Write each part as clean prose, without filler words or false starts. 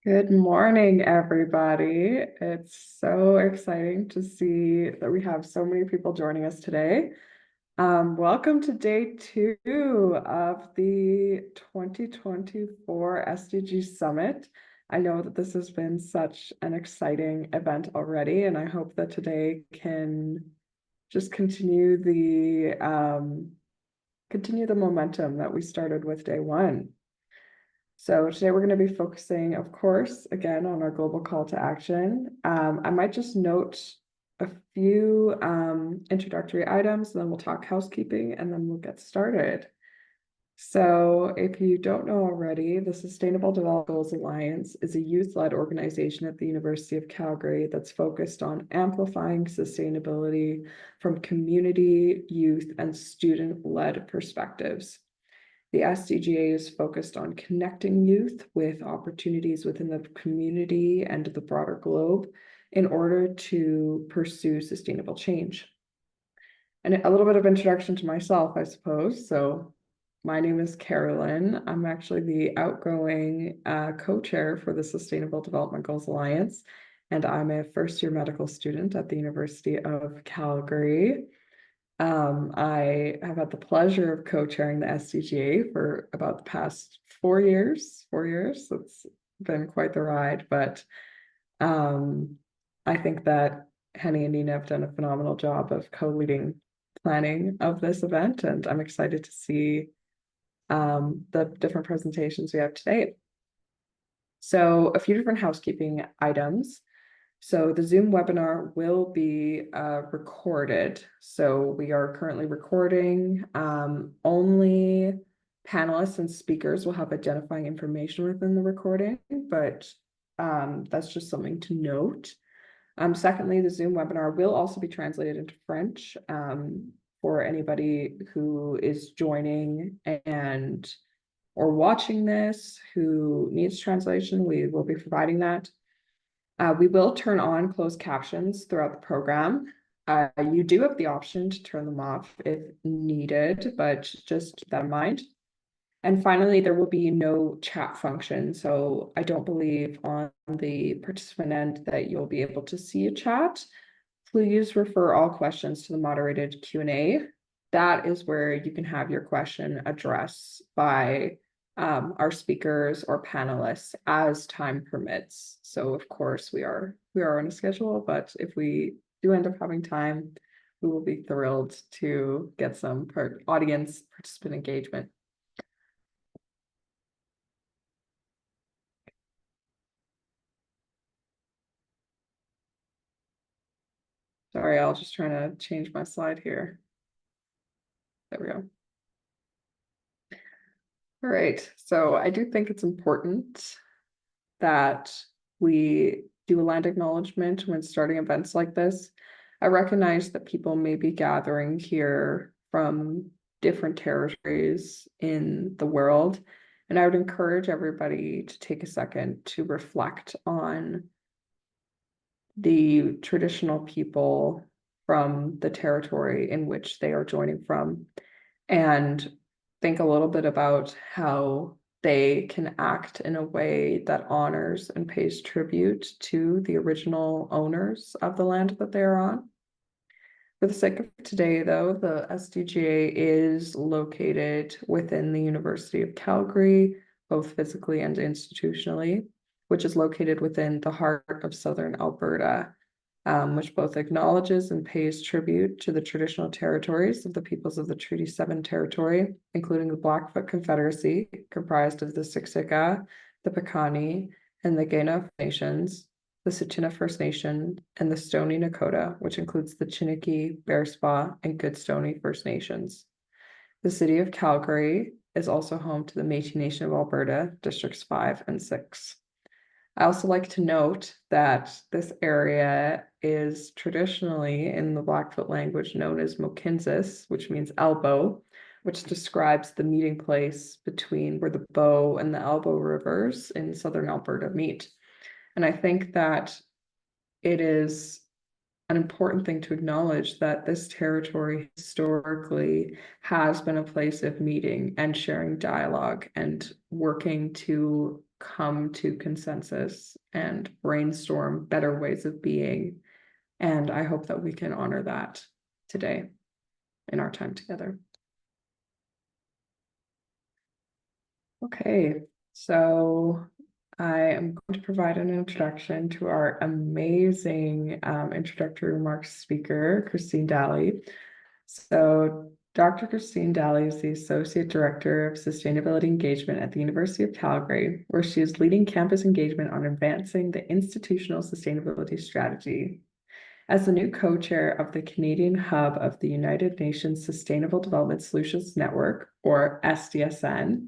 Good morning, everybody. It's so exciting to see that we have so many people joining us today. Welcome to day 2 of the 2024 SDG Summit. I know that this has been such an exciting event already, and I hope that today can just continue the momentum that we started with day 1. So today we're going to be focusing, of course, again, on our global call to action. I might just note a few introductory items, and then we'll talk housekeeping, and then we'll get started. So if you don't know already, the Sustainable Development Goals Alliance is a youth-led organization at the University of Calgary that's focused on amplifying sustainability from community, youth, and student-led perspectives. The SDG is focused on connecting youth with opportunities within the community and the broader globe in order to pursue sustainable change. And a little bit of introduction to myself, I suppose. So my name is Carolyn. I'm actually the outgoing co-chair for the Sustainable Development Goals Alliance, and I'm a first-year medical student at the University of Calgary. I have had the pleasure of co-chairing the SDGA for about the past 4 years. 4 years. So it's been quite the ride, but I think that Henny and Nina have done a phenomenal job of co-leading planning of this event, and I'm excited to see the different presentations we have today. So a few different housekeeping items. So the Zoom webinar will be recorded. So we are currently recording. Only panelists and speakers will have identifying information within the recording, but that's just something to note. Secondly, the Zoom webinar will also be translated into French for anybody who is joining or watching this who needs translation. We will be providing that. We will turn on closed captions throughout the program. You do have the option to turn them off if needed, but just keep that in mind. And finally, there will be no chat function. So I don't believe on the participant end that you'll be able to see a chat. Please refer all questions to the moderated Q&A. That is where you can have your question addressed by our speakers or panelists as time permits. So of course we are on a schedule, but if we do end up having time, we will be thrilled to get some audience participant engagement. Sorry, I'll just trying to change my slide here. There we go. All right, so I do think it's important that we do a land acknowledgement when starting events like this. I recognize that people may be gathering here from different territories in the world, and I would encourage everybody to take a second to reflect on the traditional people from the territory in which they are joining from, and think a little bit about how they can act in a way that honors and pays tribute to the original owners of the land that they are on. For the sake of today, though, the SDGA is located within the University of Calgary, both physically and institutionally, which is located within the heart of Southern Alberta, which both acknowledges and pays tribute to the traditional territories of the peoples of the Treaty 7 territory, including the Blackfoot Confederacy, comprised of the Siksika, the Piikani, and the Kainai nations, the Tsuut'ina First Nation, and the Stoney Nakoda, which includes the Chiniki, Bearspaw, and Goodstoney First Nations. The city of Calgary is also home to the Métis Nation of Alberta, Districts 5 and 6. I also like to note that this area is traditionally in the Blackfoot language known as Mokinsis, which means elbow, which describes the meeting place between where the Bow and the Elbow rivers in southern Alberta meet. And I think that it is an important thing to acknowledge that this territory historically has been a place of meeting and sharing dialogue and working to come to consensus and brainstorm better ways of being. And I hope that we can honor that today in our time together. Okay, so I am going to provide an introduction to our amazing introductory remarks speaker, Christine Daly. So Dr. Christine Daly is the Associate Director of Sustainability Engagement at the University of Calgary, where she is leading campus engagement on advancing the institutional sustainability strategy. As the new co-chair of the Canadian Hub of the United Nations Sustainable Development Solutions Network, or SDSN,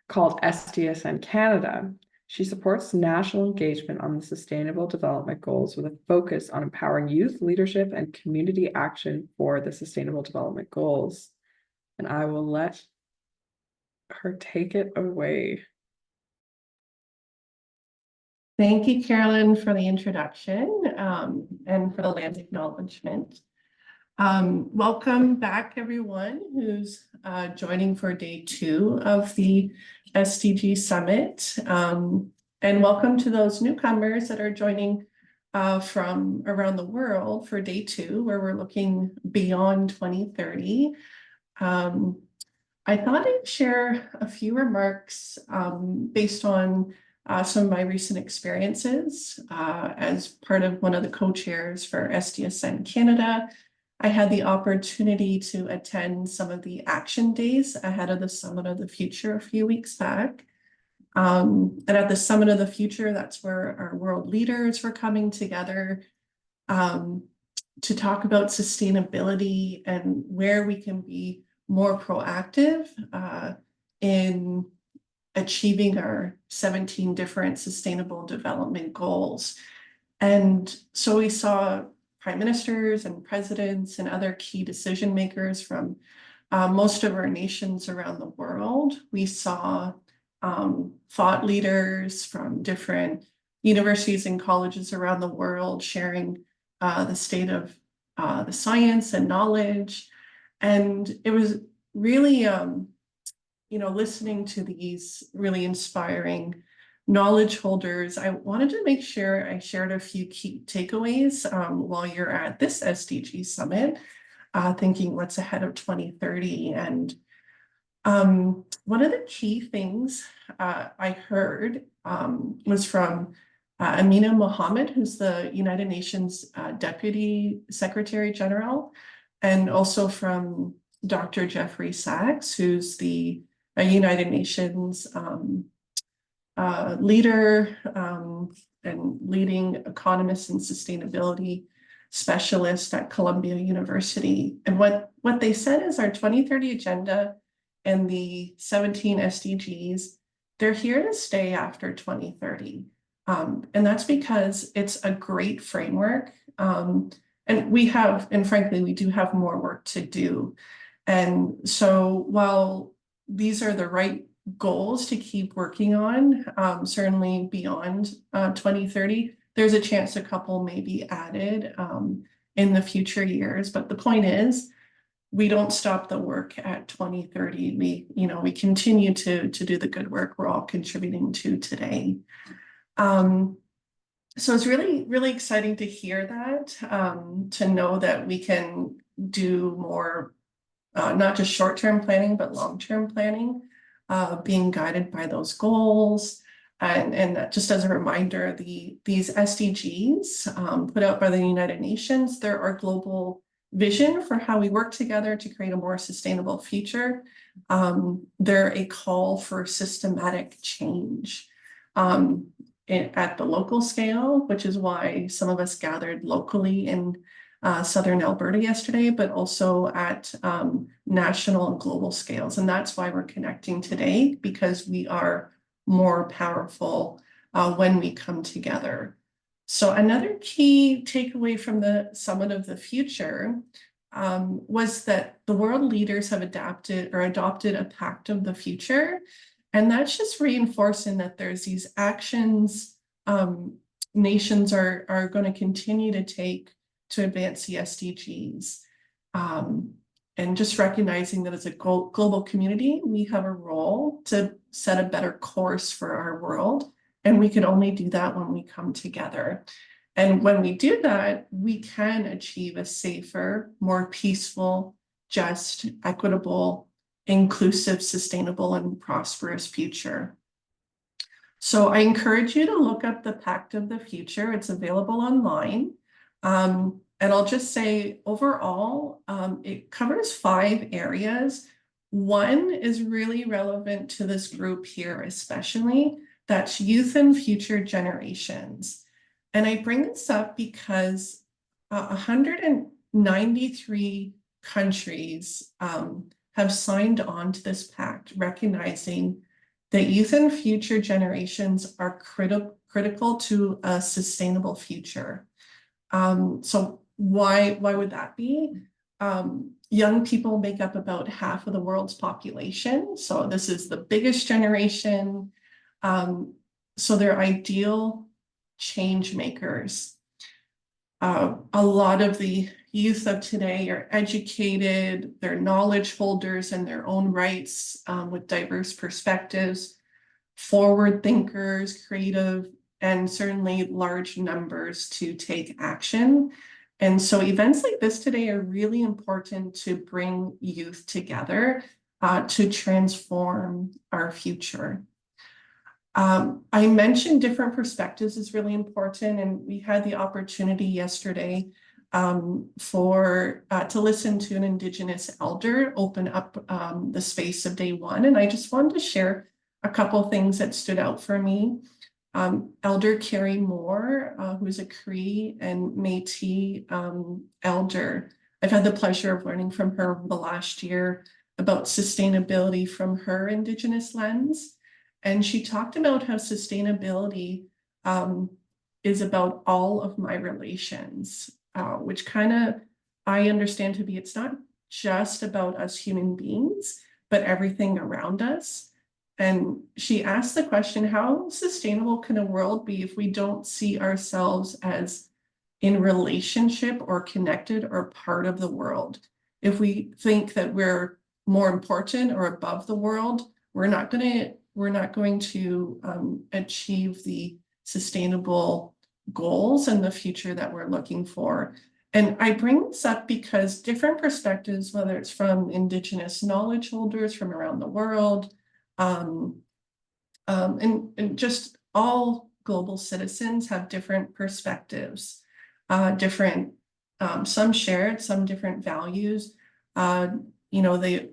called SDSN Canada, she supports national engagement on the Sustainable Development Goals with a focus on empowering youth leadership and community action for the Sustainable Development Goals. And I will let her take it away. Thank you, Carolyn, for the introduction and for the land acknowledgement. Welcome back, everyone who's joining for day 2 of the SDG Summit. And welcome to those newcomers that are joining from around the world for day 2, where we're looking beyond 2030. I thought I'd share a few remarks based on some of my recent experiences as part of one of the co-chairs for SDSN Canada. I had the opportunity to attend some of the action days ahead of the Summit of the Future a few weeks back. And at the Summit of the Future, that's where our world leaders were coming together to talk about sustainability and where we can be more proactive in achieving our 17 different sustainable development goals. And so we saw prime ministers and presidents and other key decision makers from most of our nations around the world. We saw thought leaders from different universities and colleges around the world sharing the state of the science and knowledge. And it was really, listening to these really inspiring knowledge holders, I wanted to make sure I shared a few key takeaways while you're at this SDG Summit, thinking what's ahead of 2030. And one of the key things I heard was from Amina Mohammed, who's the United Nations Deputy Secretary General, and also from Dr. Jeffrey Sachs, who's the United Nations leader and leading economist and sustainability specialist at Columbia University. And what they said is our 2030 agenda and the 17 SDGs, they're here to stay after 2030. And that's because it's a great framework. And frankly, we do have more work to do. And so while these are the right goals to keep working on, certainly beyond 2030, there's a chance a couple may be added in the future years. But the point is, we don't stop the work at 2030. We continue to do the good work we're all contributing to today. So it's really, really exciting to hear that, to know that we can do more, not just short-term planning, but long-term planning, being guided by those goals. And just as a reminder, these SDGs put out by the United Nations, they're our global vision for how we work together to create a more sustainable future. They're a call for systematic change at the local scale, which is why some of us gathered locally in Southern Alberta yesterday, but also at national and global scales. And that's why we're connecting today, because we are more powerful when we come together. So another key takeaway from the Summit of the Future was that the world leaders have adopted a Pact of the Future. And that's just reinforcing that there's these actions nations are going to continue to take to advance the SDGs. And just recognizing that as a global community, we have a role to set a better course for our world And we can only do that when we come together. And when we do that, we can achieve a safer, more peaceful, just, equitable, inclusive, sustainable, and prosperous future. So I encourage you to look up the Pact of the Future. It's available online. And I'll just say overall, it covers 5 areas. One is really relevant to this group here, especially, that's youth and future generations. And I bring this up because 193 countries have signed on to this pact, recognizing that youth and future generations are critical to a sustainable future. So why would that be? Young people make up about half of the world's population. So this is the biggest generation. So they're ideal change makers. A lot of the youth of today are educated, they're knowledge holders in their own rights, with diverse perspectives, forward thinkers, creative, and certainly large numbers to take action. And so events like this today are really important to bring youth together to transform our future. I mentioned different perspectives is really important, and we had the opportunity yesterday to listen to an Indigenous elder open up the space of day one. And I just wanted to share a couple of things that stood out for me. Elder Carrie Moore, who's a Cree and Métis elder. I've had the pleasure of learning from her over the last year about sustainability from her Indigenous lens. And she talked about how sustainability is about all of my relations, which kind of I understand to be, it's not just about us human beings, but everything around us. And she asked the question, how sustainable can a world be if we don't see ourselves as in relationship or connected or part of the world? If we think that we're more important or above the world, we're not going to achieve the sustainable goals and the future that we're looking for. And I bring this up because different perspectives, whether it's from Indigenous knowledge holders from around the world, and just all global citizens have different perspectives, some shared, some different values. They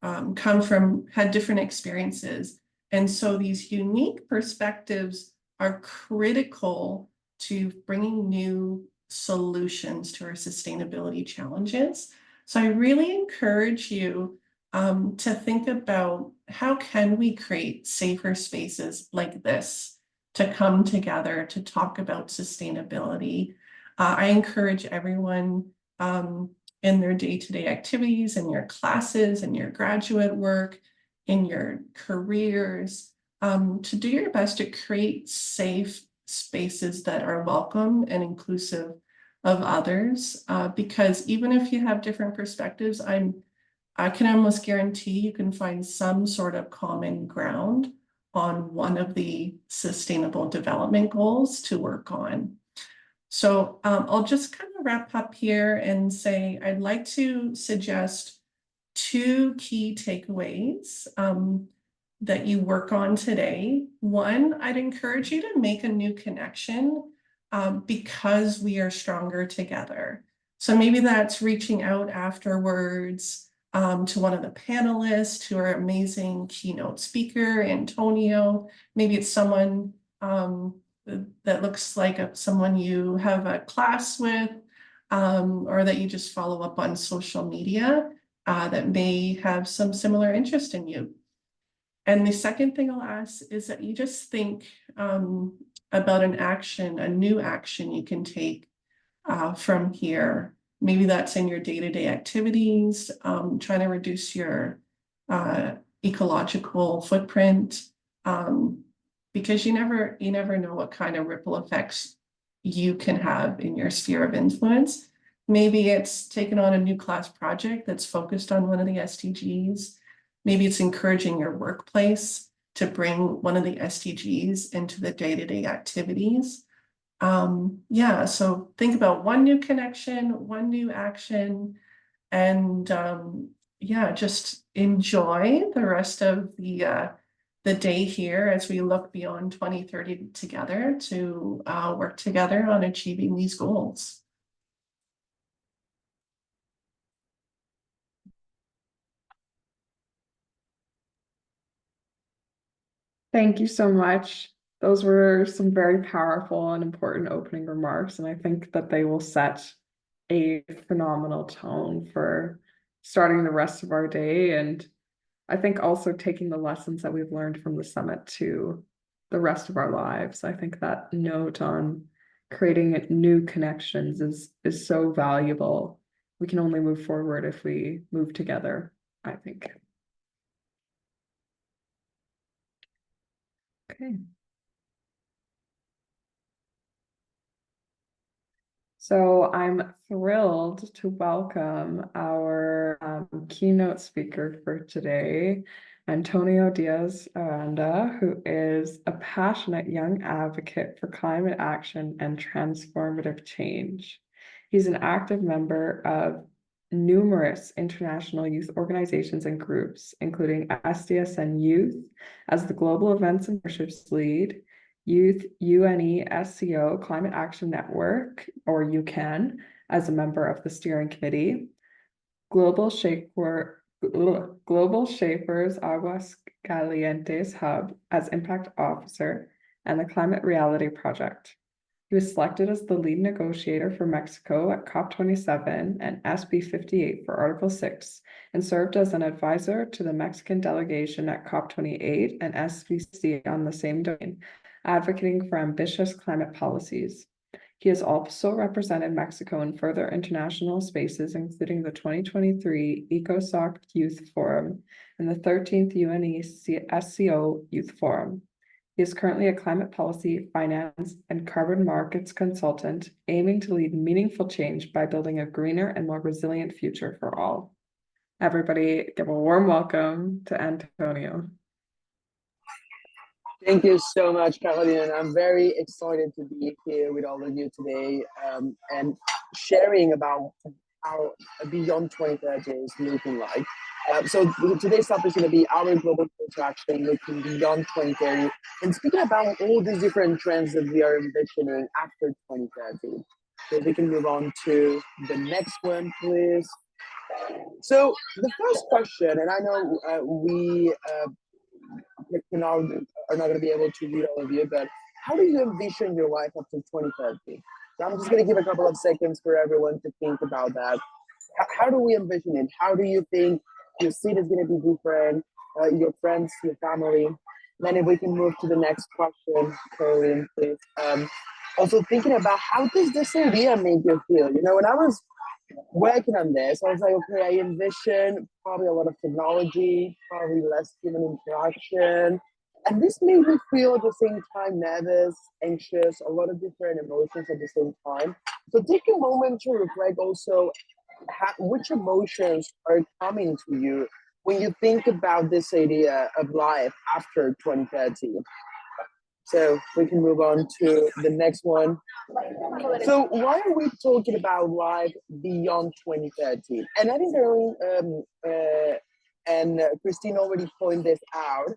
had different experiences. And so these unique perspectives are critical to bringing new solutions to our sustainability challenges. So I really encourage you to think about how can we create safer spaces like this to come together to talk about sustainability. I encourage everyone in their day-to-day activities, in your classes, in your graduate work, in your careers, to do your best to create safe spaces that are welcome and inclusive of others. Because even if you have different perspectives, I can almost guarantee you can find some sort of common ground on one of the sustainable development goals to work on. So I'll just kind of wrap up here and say I'd like to suggest 2 key takeaways that you work on today. One, I'd encourage you to make a new connection because we are stronger together. So maybe that's reaching out afterwards to one of the panelists, to our amazing keynote speaker, Antonio. Maybe it's someone that looks like someone you have a class with, or that you just follow up on social media that may have some similar interest in you. And the second thing I'll ask is that you just think about a new action you can take from here. Maybe that's in your day-to-day activities, trying to reduce your ecological footprint, because you never know what kind of ripple effects you can have in your sphere of influence. Maybe it's taking on a new class project that's focused on one of the SDGs. Maybe it's encouraging your workplace to bring one of the SDGs into the day-to-day activities. Yeah, so think about one new connection, one new action, and yeah, just enjoy the rest of the day here as we look beyond 2030 together to work together on achieving these goals. Thank you so much. Those were some very powerful and important opening remarks, and I think that they will set a phenomenal tone for starting the rest of our day. And I think also taking the lessons that we've learned from the summit to the rest of our lives. I think that note on creating new connections is so valuable. We can only move forward if we move together, I think. Okay. So I'm thrilled to welcome our keynote speaker for today, Antonio Diaz Aranda, who is a passionate young advocate for climate action and transformative change. He's an active member of numerous international youth organizations and groups, including SDSN Youth as the Global Events and Partnerships Lead, Youth UNE-SCO Climate Action Network, or UCAN, as a member of the steering committee, Global Shapers Aguas Calientes Hub as impact officer, and the Climate Reality Project. He was selected as the lead negotiator for Mexico at COP27 and SB 58 for Article 6, and served as an advisor to the Mexican delegation at COP28 and SVC on the same domain, advocating for ambitious climate policies. He has also represented Mexico in further international spaces, including the 2023 ECOSOC Youth Forum and the 13th UNE-SCO Youth Forum. He is currently a climate policy, finance, and carbon markets consultant, aiming to lead meaningful change by building a greener and more resilient future for all. Everybody, give a warm welcome to Antonio. Thank you so much, Carolina. I'm very excited to be here with all of you today and sharing about how Beyond 2030 is looking like. So today's topic is going to be our global call to action looking beyond 2030 and speaking about all these different trends that we are envisioning after 2030. So we can move on to the next one, please. So the first question, and I know we are not going to be able to read all of you, but how do you envision your life up to 2030? So I'm just going to give a couple of seconds for everyone to think about that. How do we envision it? How do you think your city is going to be different, your friends, your family? Then if we can move to the next question, Caroline, please. Also thinking about how does this idea make you feel? You know, when I was working on this, I was like, okay, I envision probably a lot of technology, probably less human interaction. And this made me feel at the same time nervous, anxious, a lot of different emotions at the same time. So take a moment to reflect also which emotions are coming to you when you think about this idea of life after 2030. So we can move on to the next one. So why are we talking about life beyond 2030? And I think and Christine already pointed this out,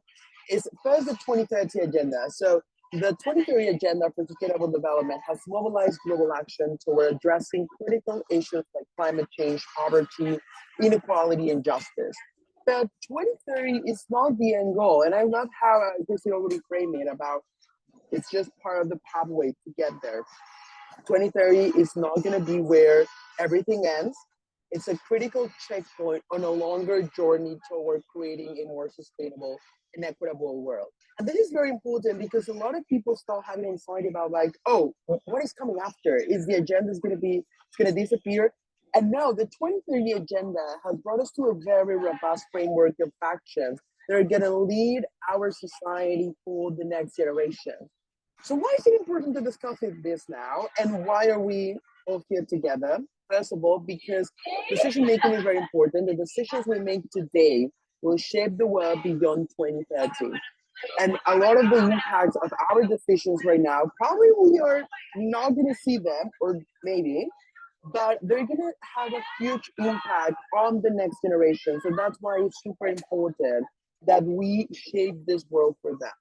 is first the 2030 agenda. So the 2030 agenda for sustainable development has mobilized global action toward addressing critical issues like climate change, poverty, inequality, and justice. But 2030 is not the end goal. And I love how Christine already framed it about it's just part of the pathway to get there. 2030 is not going to be where everything ends. It's a critical checkpoint on a longer journey toward creating a more sustainable and equitable world. And this is very important because a lot of people start having anxiety about like, oh, what is coming after? Is the agenda going to disappear? And no, the 2030 agenda has brought us to a very robust framework of actions that are going to lead our society for the next generation. So why is it important to discuss this now? And why are we all here together? First of all, because decision making is very important. The decisions we make today will shape the world beyond 2030. And a lot of the impacts of our decisions right now, probably we are not going to see them, or maybe, but they're going to have a huge impact on the next generation. So that's why it's super important that we shape this world for them.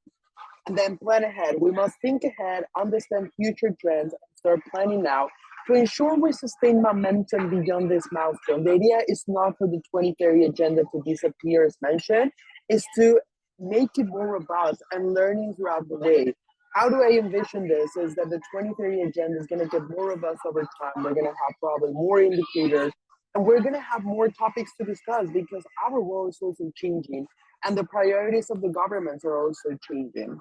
And then plan ahead. We must think ahead, understand future trends, and start planning now to ensure we sustain momentum beyond this milestone. The idea is not for the 2030 agenda to disappear, as mentioned, is to make it more robust and learning throughout the way. How do I envision this? Is that the 2030 agenda is going to get more robust over time. We're going to have probably more indicators, and we're going to have more topics to discuss because our world is also changing, and the priorities of the governments are also changing.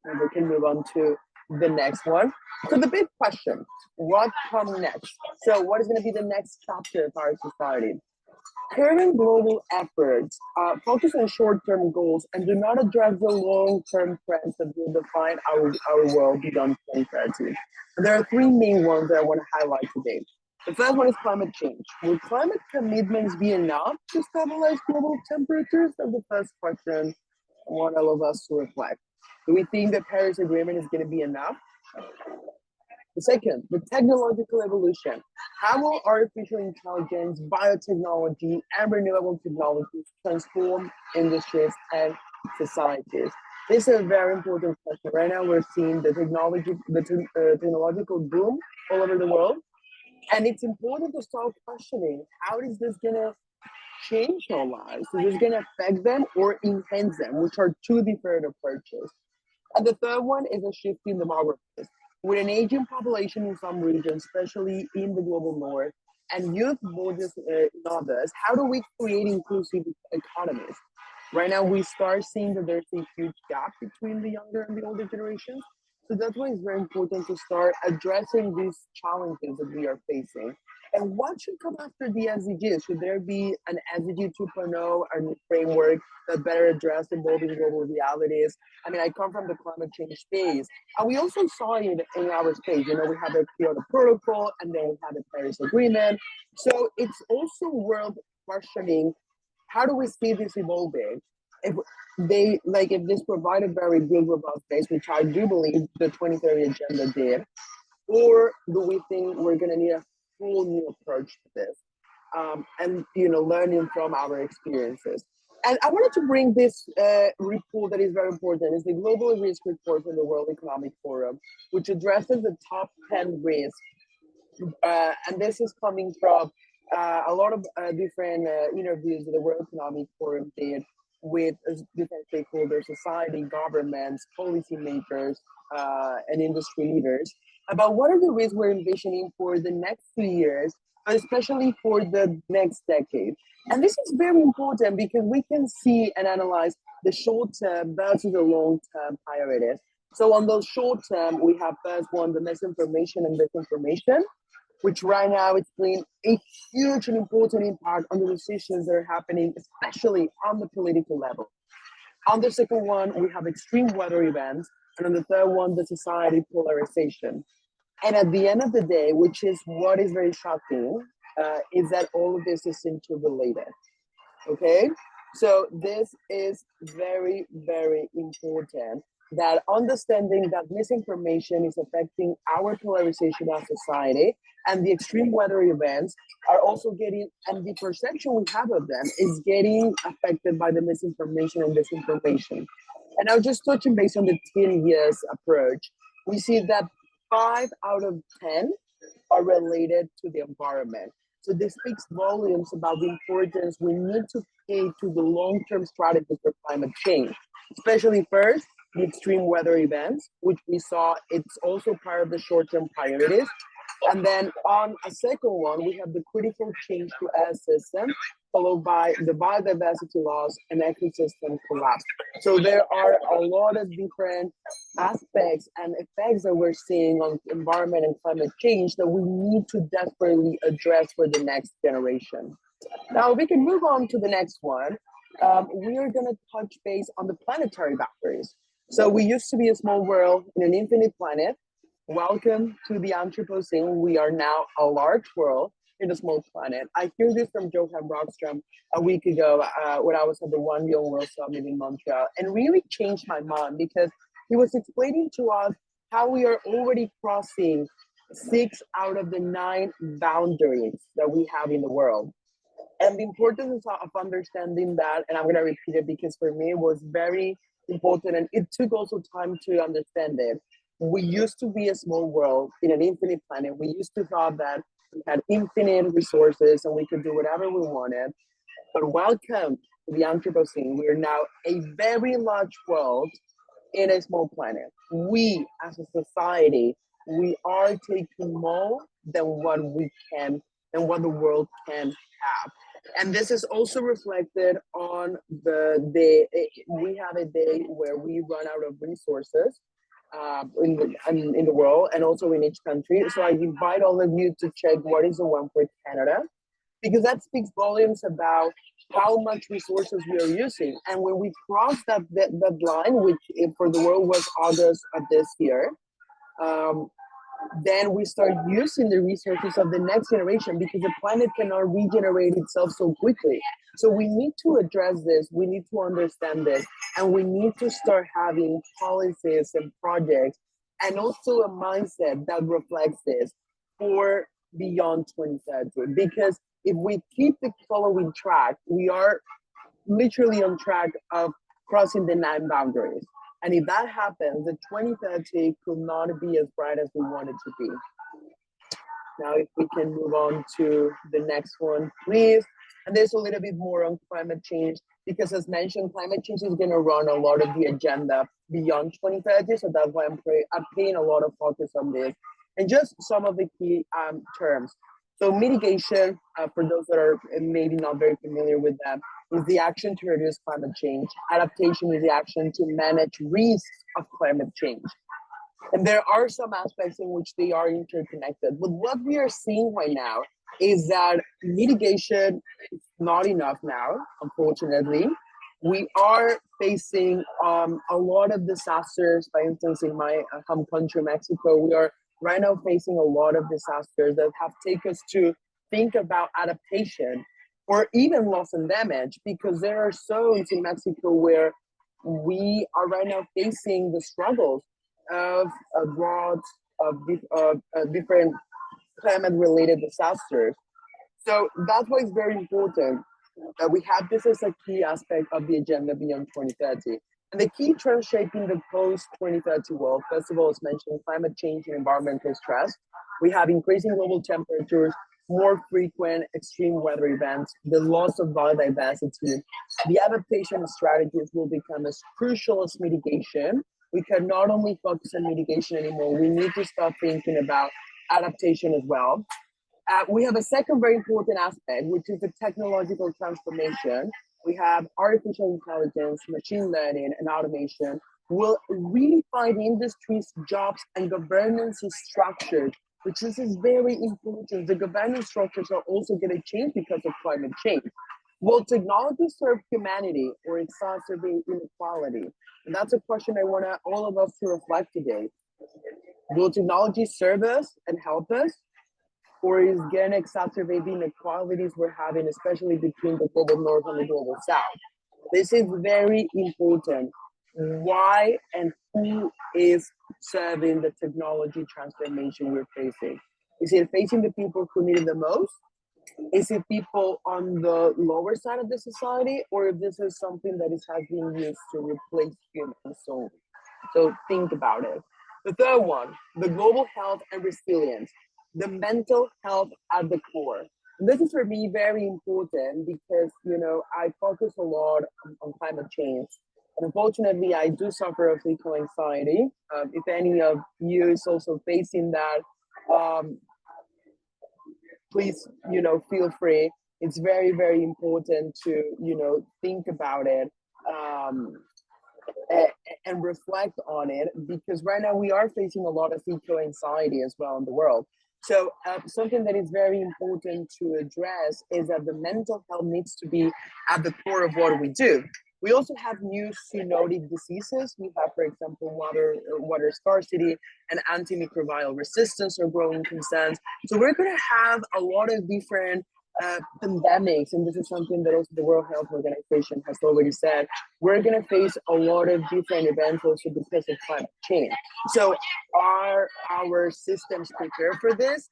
And we can move on to the next one. So the big question, what comes next? So what is going to be the next chapter of our society? Current global efforts focus on short-term goals and do not address the long-term trends that will define our world beyond 2030. There are three main ones that I want to highlight today. The first one is climate change. Will climate commitments be enough to stabilize global temperatures? That's the first question I want all of us to reflect. Do we think the Paris Agreement is going to be enough? The second, the technological evolution. How will artificial intelligence, biotechnology, and renewable technologies transform industries and societies? This is a very important question. Right now, we're seeing the technological boom all over the world, and it's important to start questioning how is this going to change our lives? Is this going to affect them or enhance them, which are two different approaches. And the third one is a shift in demographics. With an aging population in some regions, especially in the global north, and youth borders in others, how do we create inclusive economies? Right now, we start seeing that there's a huge gap between the younger and the older generations. So that's why it's very important to start addressing these challenges that we are facing. And what should come after the SDGs? Should there be an SDG 2.0, a new framework that better address evolving global realities? I mean, I come from the climate change space, and we also saw it in our space. You know, we have the Kyoto Protocol, and then we have the Paris Agreement. So it's also worth questioning, how do we see this evolving? If if this provided very good, robust base, which I do believe the 2030 agenda did, or do we think we're going to need a whole new approach to this? And learning from our experiences. And I wanted to bring this report that is very important. It's the Global Risk Report from the World Economic Forum, which addresses the top 10 risks. And this is coming from a lot of different interviews that the World Economic Forum did with different stakeholders, society, governments, policymakers, and industry leaders about what are the risks we're envisioning for the next 2 years, but especially for the next decade. And this is very important because we can see and analyze the short-term versus the long-term priorities. So on those short-term, we have first one, the misinformation and disinformation, which right now it's playing a huge and important impact on the decisions that are happening, especially on the political level. On the second one, we have extreme weather events. And on the third one, the society polarization. And at the end of the day, which is what is very shocking, is that all of this is interrelated. Okay? So this is very, very important, that understanding that misinformation is affecting our polarization as society, and the extreme weather events are also getting, and the perception we have of them is getting affected by the misinformation and disinformation. And I'll just touch base on the 10 years approach. We see that 5 out of 10 are related to the environment. So this speaks volumes about the importance we need to pay to the long-term strategy for climate change, especially first, the extreme weather events, which we saw it's also part of the short-term priorities. And then on a second one, we have the critical change to air system, followed by the biodiversity loss and ecosystem collapse. So there are a lot of different aspects and effects that we're seeing on environment and climate change that we need to desperately address for the next generation. Now we can move on to the next one. We are going to touch base on the planetary boundaries. So we used to be a small world in an infinite planet. Welcome to the Anthropocene. We are now a large world in a small planet. I hear this from Johan Brockstrom a week ago when I was at the One Young World Summit in Montreal, and really changed my mind because he was explaining to us how we are already crossing 6 out of the 9 boundaries that we have in the world. And the importance of understanding that, and I'm going to repeat it because for me it was very important and it took also time to understand it. We used to be a small world in an infinite planet. We used to thought that we had infinite resources and we could do whatever we wanted. But welcome to the Anthropocene. We are now a very large world in a small planet. We as a society, we are taking more than what we can and what the world can have. And this is also reflected on the day. We have a day where we run out of resources in the world and also in each country. So I invite all of you to check what is the one for Canada, because that speaks volumes about how much resources we are using. And when we cross that line, which for the world was August of this year, then we start using the resources of the next generation because the planet cannot regenerate itself so quickly. So we need to address this, we need to understand this, and we need to start having policies and projects and also a mindset that reflects this for beyond 2030. Because if we keep the following track, we are literally on track of crossing the 9 boundaries. And if that happens, the 2030 could not be as bright as we want it to be. Now, if we can move on to the next one, please. And there's a little bit more on climate change, because as mentioned, climate change is going to run a lot of the agenda beyond 2030. So that's why I'm paying a lot of focus on this. And just some of the key terms. So mitigation, for those that are maybe not very familiar with that, is the action to reduce climate change. Adaptation is the action to manage risks of climate change. And there are some aspects in which they are interconnected. But what we are seeing right now is that mitigation is not enough now, unfortunately. We are facing a lot of disasters. For instance, in my home country, Mexico, we are right now facing a lot of disasters that have taken us to think about adaptation or even loss and damage, because there are zones in Mexico where we are right now facing the struggles of droughts, of different climate-related disasters. So that's why it's very important that we have this as a key aspect of the agenda beyond 2030. And the key trends shaping the post-2030 world, first of all, is mentioned climate change and environmental stress. We have increasing global temperatures, more frequent extreme weather events, the loss of biodiversity. The adaptation strategies will become as crucial as mitigation. We can not only focus on mitigation anymore, we need to start thinking about adaptation as well. We have a second very important aspect, which is the technological transformation. We have artificial intelligence, machine learning, and automation will redefine industries, jobs, and governance structures, which is very important. The governance structures are also going to change because of climate change. Will technology serve humanity or exacerbate inequality? And that's a question I want all of us to reflect today. Will technology serve us and help us, or is going to exacerbate the inequalities we're having, especially between the global north and the global south? This is very important. Why and who is serving the technology transformation we're facing? Is it facing the people who need it the most? Is it people on the lower side of the society, or if this is something that has been used to replace humans solely? So think about it. The third one, the global health and resilience, the mental health at the core. And this is for me very important because, I focus a lot on climate change. And unfortunately, I do suffer of eco anxiety. If any of you is also facing that, please, feel free. It's very, very important to, think about it and reflect on it, because right now we are facing a lot of eco anxiety as well in the world. So something that is very important to address is that the mental health needs to be at the core of what we do. We also have new zoonotic diseases. We have, for example, water scarcity and antimicrobial resistance are growing concerns. So we're going to have a lot of different pandemics, and this is something that also the World Health Organization has already said. We're going to face a lot of different events also because of climate change. So are our systems prepared for this?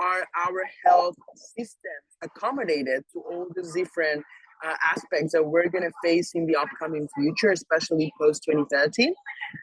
Are our health systems accommodated to all the different aspects that we're going to face in the upcoming future, especially post 2030?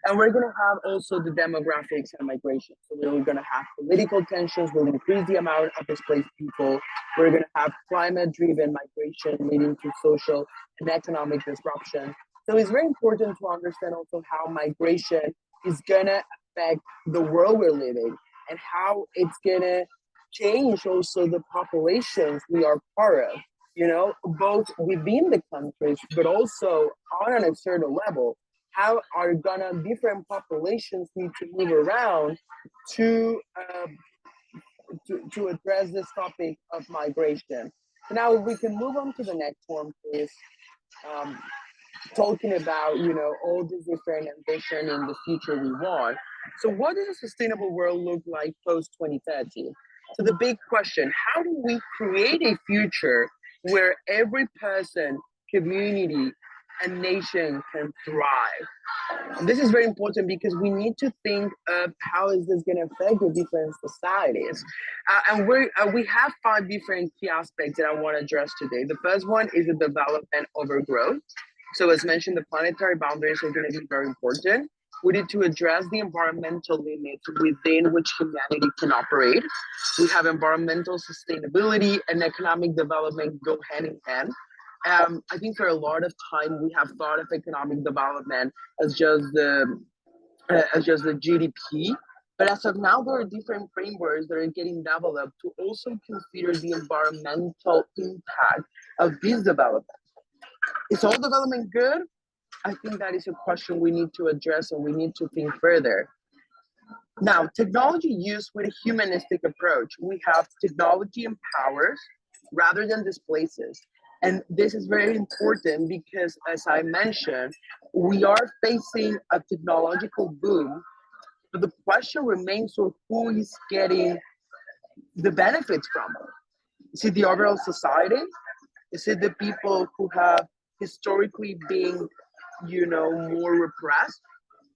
And we're going to have also the demographics and migration. So we're going to have political tensions, will increase the amount of displaced people. We're going to have climate-driven migration leading to social and economic disruption. So it's very important to understand also how migration is going to affect the world we're living and how it's going to change also the populations we are part of, you know, both within the countries, but also on an external level. How are gonna different populations need to move around to address this topic of migration? Now, if we can move on to the next one, please. Talking about, you know, all these different ambition in the future we want. So what does a sustainable world look like post 2030? So the big question, how do we create a future where every person, community, and nation can thrive? And this is very important because we need to think of how is this going to affect the different societies. And we have 5 different key aspects that I want to address today. The first one is the development over growth. So as mentioned, the planetary boundaries are going to be very important. We need to address the environmental limits within which humanity can operate. We have environmental sustainability and economic development go hand in hand. I think for a lot of time we have thought of economic development as just the GDP, but as of now there are different frameworks that are getting developed to also consider the environmental impact of this development. Is all development good? I think that is a question we need to address and we need to think further. Now, technology used with a humanistic approach. We have technology empowers rather than displaces. And this is very important because, as I mentioned, we are facing a technological boom, but the question remains of who is getting the benefits from it. Is it the overall society? Is it the people who have historically been, you know, more repressed?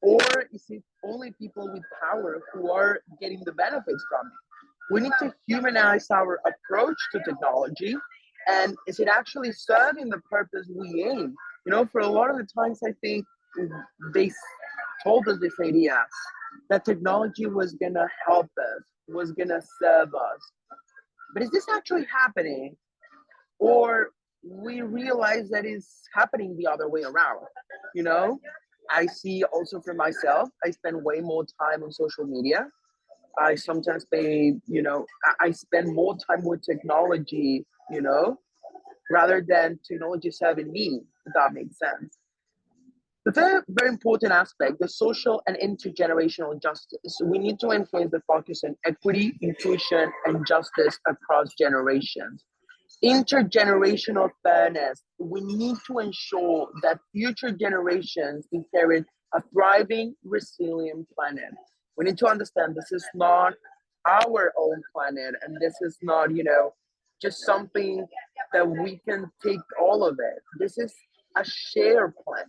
Or is it only people with power who are getting the benefits from it? We need to humanize our approach to technology. And is it actually serving the purpose we aim? You know, for a lot of the times, I think they told us this idea that technology was going to help us, was going to serve us. But is this actually happening? Or we realize that it's happening the other way around? You know, I see also for myself, I spend way more time on social media. I sometimes pay, you know, I spend more time with technology, you know, rather than technology serving me, if that makes sense. The third very important aspect, the social and intergenerational justice. We need to influence the focus on equity, inclusion, and justice across generations. Intergenerational fairness. We need to ensure that future generations inherit a thriving, resilient planet. We need to understand this is not our own planet, and this is not, you know, just something that we can take all of it. This is a shared planet.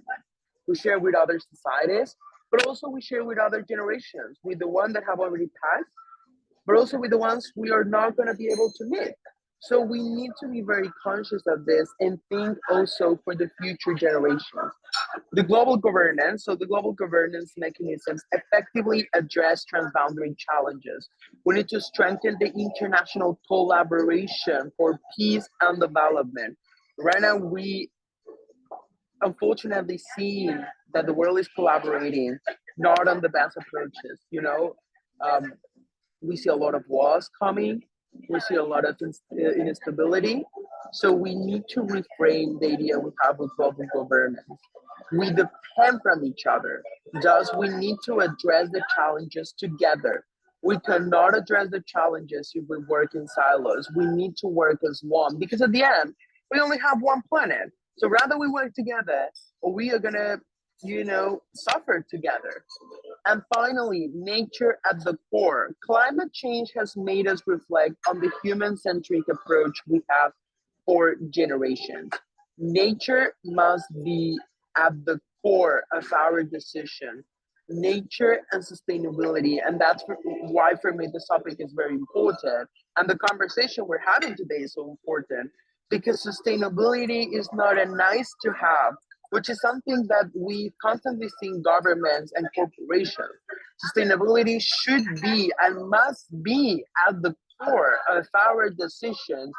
We share with other societies, but also we share with other generations, with the ones that have already passed, but also with the ones we are not going to be able to meet. So we need to be very conscious of this and think also for the future generations. The global governance, so the global governance mechanisms effectively address transboundary challenges. We need to strengthen the international collaboration for peace and development. Right now, we unfortunately see that the world is collaborating, not on the best approaches, you know. We see a lot of wars coming. We see a lot of instability. So we need to reframe the idea we have with global governance. We depend from each other. Thus, we need to address the challenges together. We cannot address the challenges if we work in silos. We need to work as one because at the end, we only have one planet. So rather we work together or we are gonna, suffer together. And finally, nature at the core. Climate change has made us reflect on the human-centric approach we have for generations. Nature must be at the core of our decision. Nature and sustainability, and that's why for me this topic is very important. And the conversation we're having today is so important because sustainability is not a nice to have, which is something that we constantly see in governments and corporations. Sustainability should be and must be at the core of our decisions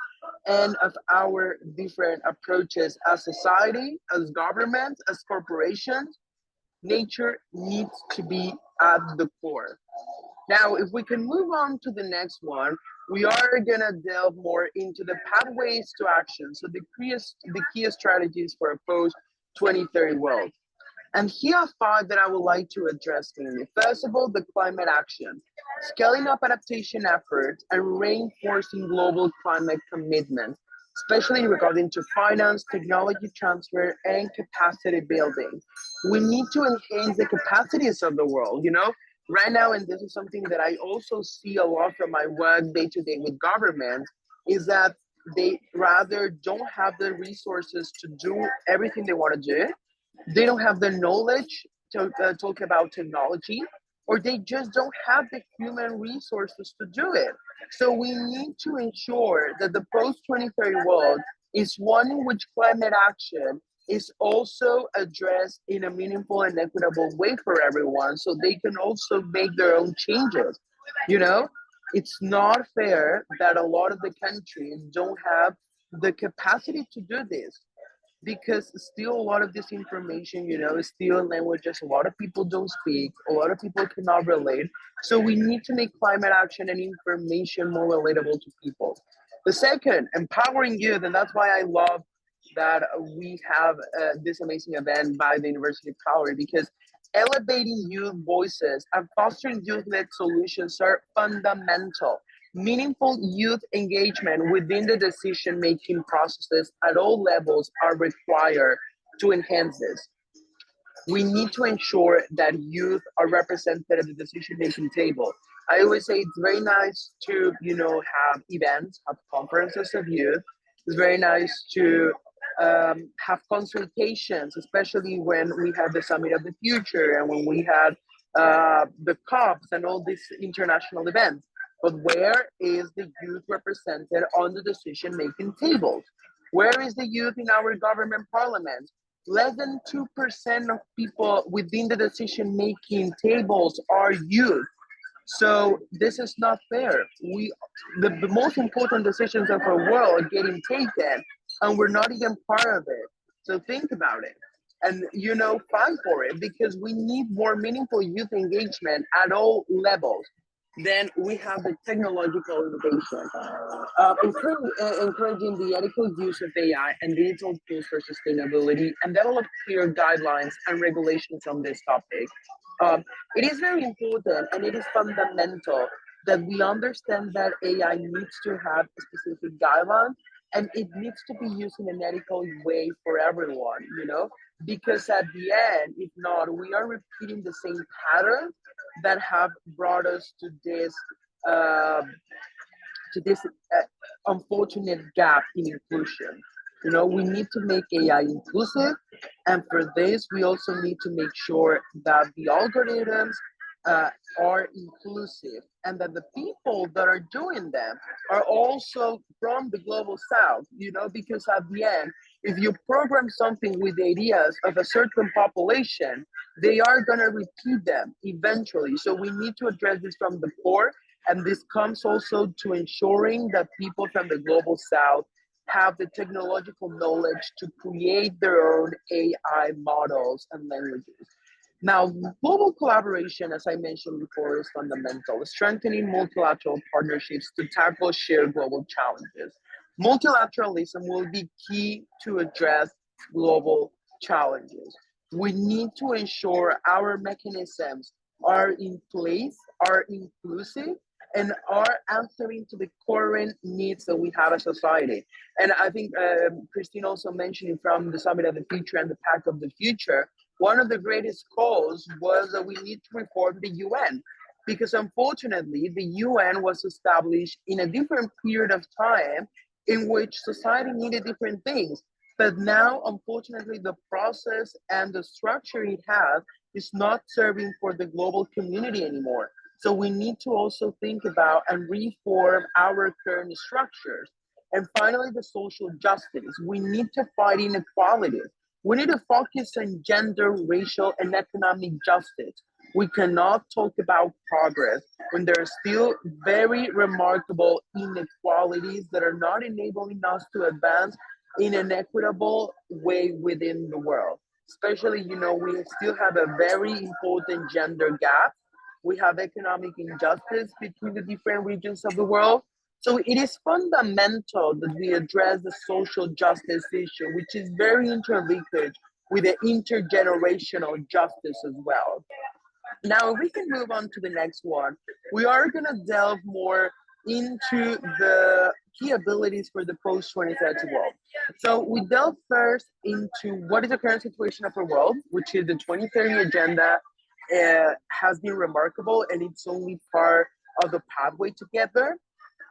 and of our different approaches as society, as governments, as corporations. Nature needs to be at the core. Now, if we can move on to the next one, we are gonna delve more into the pathways to action. So the key strategies for a post 2030 world. And here are five that I would like to address mainly. First of all, the climate action, scaling up adaptation efforts and reinforcing global climate commitments, especially regarding to finance, technology transfer, and capacity building. We need to enhance the capacities of the world, Right now, and this is something that I also see a lot from my work day to day with government, is that they rather don't have the resources to do everything they want to do. They don't have the knowledge to talk about technology, or they just don't have the human resources to do it. So we need to ensure that the post 2030 world is one in which climate action is also addressed in a meaningful and equitable way for everyone so they can also make their own changes. You know, it's not fair that a lot of the countries don't have the capacity to do this because still a lot of this information, is still in languages a lot of people don't speak, a lot of people cannot relate. So we need to make climate action and information more relatable to people. The second, empowering youth, and that's why I love that we have this amazing event by the University of Calgary because elevating youth voices and fostering youth-led solutions are fundamental. Meaningful youth engagement within the decision-making processes at all levels are required to enhance this. We need to ensure that youth are represented at the decision-making table. I always say it's very nice to, have events, have conferences of youth. It's very nice to have consultations, especially when we have the Summit of the Future and when we have the COPs and all these international events. But where is the youth represented on the decision-making tables? Where is the youth in our government parliament? Less than 2% of people within the decision-making tables are youth. So this is not fair. The most important decisions of our world are getting taken, and we're not even part of it. So think about it, and fight for it because we need more meaningful youth engagement at all levels. Then we have the technological innovation, encouraging the ethical use of AI and digital tools for sustainability, and develop clear guidelines and regulations on this topic. It is very important and it is fundamental that we understand that AI needs to have specific guidelines and it needs to be used in an ethical way for everyone, because at the end, if not, we are repeating the same patterns that have brought us uh, to this unfortunate gap in inclusion. We need to make AI inclusive, and for this, we also need to make sure that the algorithms are inclusive and that the people that are doing them are also from the global south, because at the end, if you program something with ideas of a certain population, they are going to repeat them eventually. So we need to address this from the core. And this comes also to ensuring that people from the global south have the technological knowledge to create their own AI models and languages. Now, global collaboration, as I mentioned before, is fundamental, strengthening multilateral partnerships to tackle shared global challenges. Multilateralism will be key to address global challenges. We need to ensure our mechanisms are in place, are inclusive, and are answering to the current needs that we have as society. And I think Christine also mentioned from the Summit of the Future and the Pact of the Future, one of the greatest calls was that we need to reform the UN, because unfortunately the UN was established in a different period of time in which society needed different things. But now, unfortunately, the process and the structure it has is not serving for the global community anymore. So we need to also think about and reform our current structures. And finally, the social justice. We need to fight inequalities. We need to focus on gender, racial, and economic justice. We cannot talk about progress when there are still very remarkable inequalities that are not enabling us to advance in an equitable way within the world. Especially, we still have a very important gender gap. We have economic injustice between the different regions of the world. So it is fundamental that we address the social justice issue, which is very interlinked with the intergenerational justice as well. Now, if we can move on to the next one, we are going to delve more into the key abilities for the post 2030 world. So, we delve first into what is the current situation of our world, which is the 2030 agenda. Has been remarkable, and it's only part of the pathway to get there.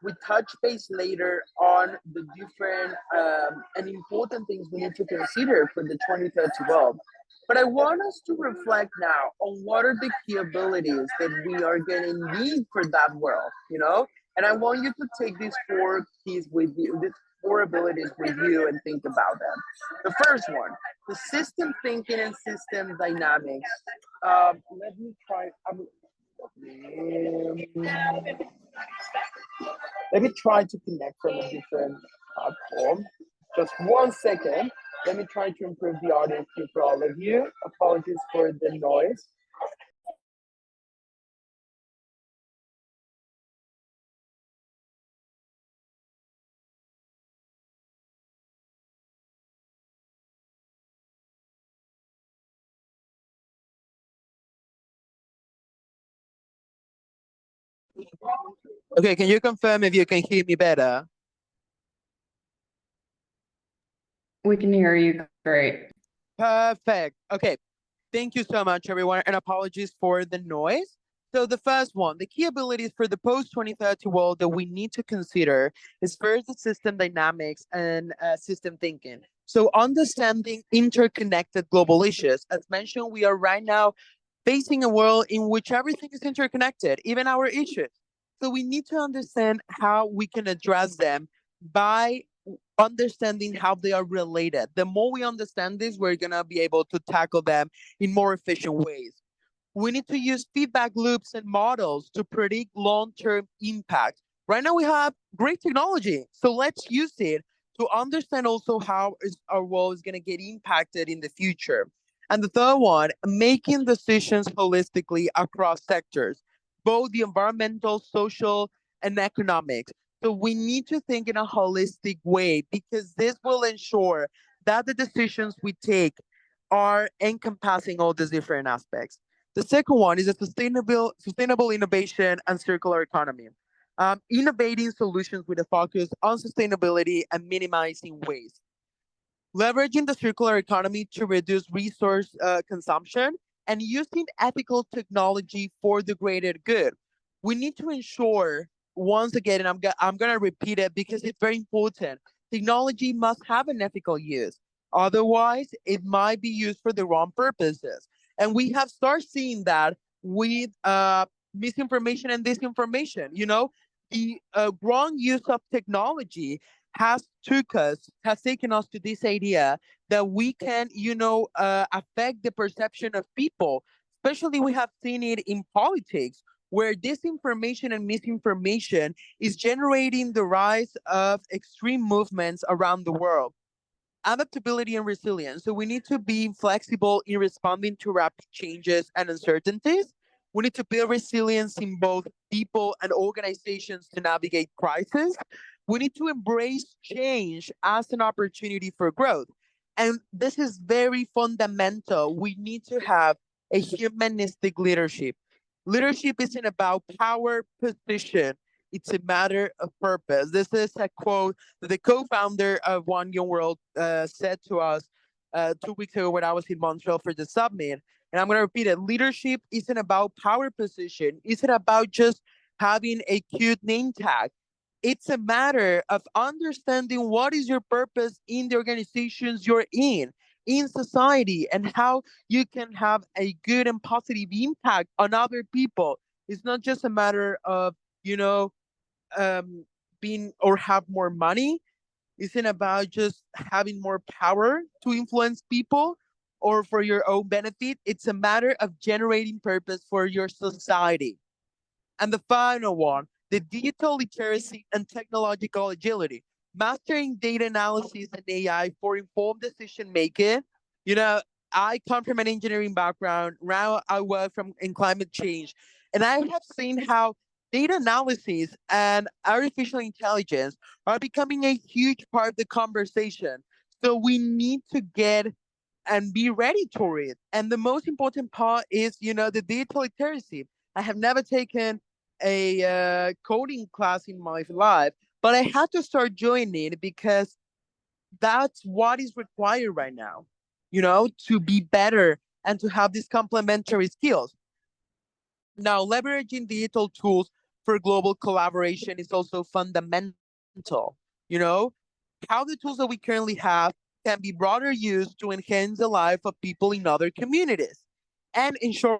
We touch base later on the different and important things we need to consider for the 2030 world. But I want us to reflect now on what are the key abilities that we are going to need for that world, And I want you to take these four keys with you, these four abilities with you, and think about them. The first one, the system thinking and system dynamics. Let me try. Let me try to connect from a different platform. Just 1 second. Let me try to improve the audio for all of you. Apologies for the noise. Okay, can you confirm if you can hear me better? We can hear you great. Perfect. Okay. Thank you so much, everyone, and apologies for the noise. So the first one, the key abilities for the post-2030 world that we need to consider is first the system dynamics and system thinking. So understanding interconnected global issues. As mentioned, we are right now facing a world in which everything is interconnected, even our issues. So we need to understand how we can address them by understanding how they are related. The more we understand this, we're going to be able to tackle them in more efficient ways. We need to use feedback loops and models to predict long-term impact. Right now we have great technology, so let's use it to understand also how our world is going to get impacted in the future. And the third one, making decisions holistically across sectors, both the environmental, social, and economic. So we need to think in a holistic way because this will ensure that the decisions we take are encompassing all these different aspects. The second one is a sustainable innovation and circular economy. Innovating solutions with a focus on sustainability and minimizing waste. Leveraging the circular economy to reduce resource consumption and using ethical technology for the greater good. We need to ensure, once again, and I'm going to repeat it because it's very important, technology must have an ethical use. Otherwise, it might be used for the wrong purposes. And we have started seeing that with misinformation and disinformation. The wrong use of technology has taken us to this idea that we can, affect the perception of people. Especially, we have seen it in politics, where disinformation and misinformation is generating the rise of extreme movements around the world. Adaptability and resilience. So we need to be flexible in responding to rapid changes and uncertainties. We need to build resilience in both people and organizations to navigate crisis. We need to embrace change as an opportunity for growth. And this is very fundamental. We need to have a humanistic leadership. Leadership isn't about power position. It's a matter of purpose. This is a quote that the co-founder of One Young World said to us 2 weeks ago when I was in Montreal for the summit. And I'm going to repeat it. Leadership isn't about power position. Isn't about just having a cute name tag. It's a matter of understanding what is your purpose in the organizations you're in society, and how you can have a good and positive impact on other people. It's not just a matter of, you know, um, being or have more money. Isn't about just having more power to influence people or for your own benefit. It's a matter of generating purpose for your society. And the final one, the digital literacy and technological agility. Mastering data analysis and AI for informed decision making. You know, I come from an engineering background. Now I work from in climate change. And I have seen how data analysis and artificial intelligence are becoming a huge part of the conversation. So we need to get and be ready for it. And the most important part is, the digital literacy. I have never taken a coding class in my life, but I had to start joining it because that's what is required right now, to be better and to have these complementary skills. Now, leveraging digital tools for global collaboration is also fundamental. You know, how the tools that we currently have can be broader used to enhance the life of people in other communities and ensuring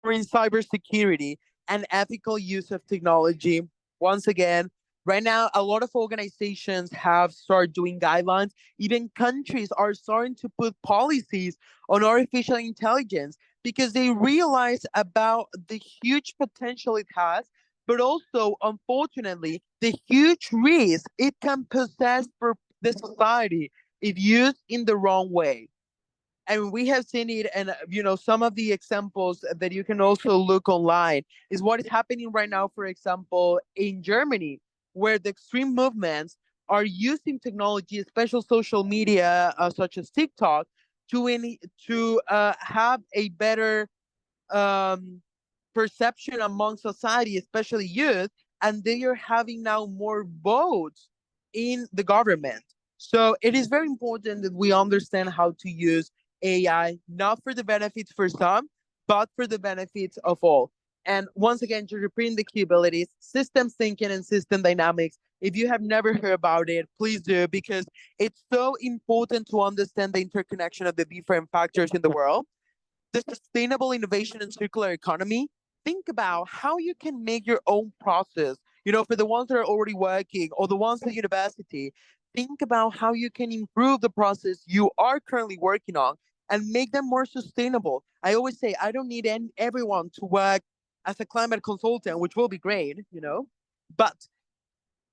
cybersecurity and ethical use of technology. Once again, right now, a lot of organizations have started doing guidelines. Even countries are starting to put policies on artificial intelligence because they realize about the huge potential it has, but also, unfortunately, the huge risk it can possess for the society if used in the wrong way. And we have seen it, and some of the examples that you can also look online is what is happening right now, for example, in Germany, where the extreme movements are using technology, especially social media such as TikTok, to have a better um, perception among society, especially youth, and they are having now more votes in the government. So it is very important that we understand how to use AI, not for the benefits for some, but for the benefits of all. And once again, to repeat the key abilities, systems thinking and system dynamics. If you have never heard about it, please do, because it's so important to understand the interconnection of the different factors in the world. The sustainable innovation and circular economy. Think about how you can make your own process, for the ones that are already working or the ones at university. Think about how you can improve the process you are currently working on and make them more sustainable. I always say I don't need everyone to work as a climate consultant, which will be great, but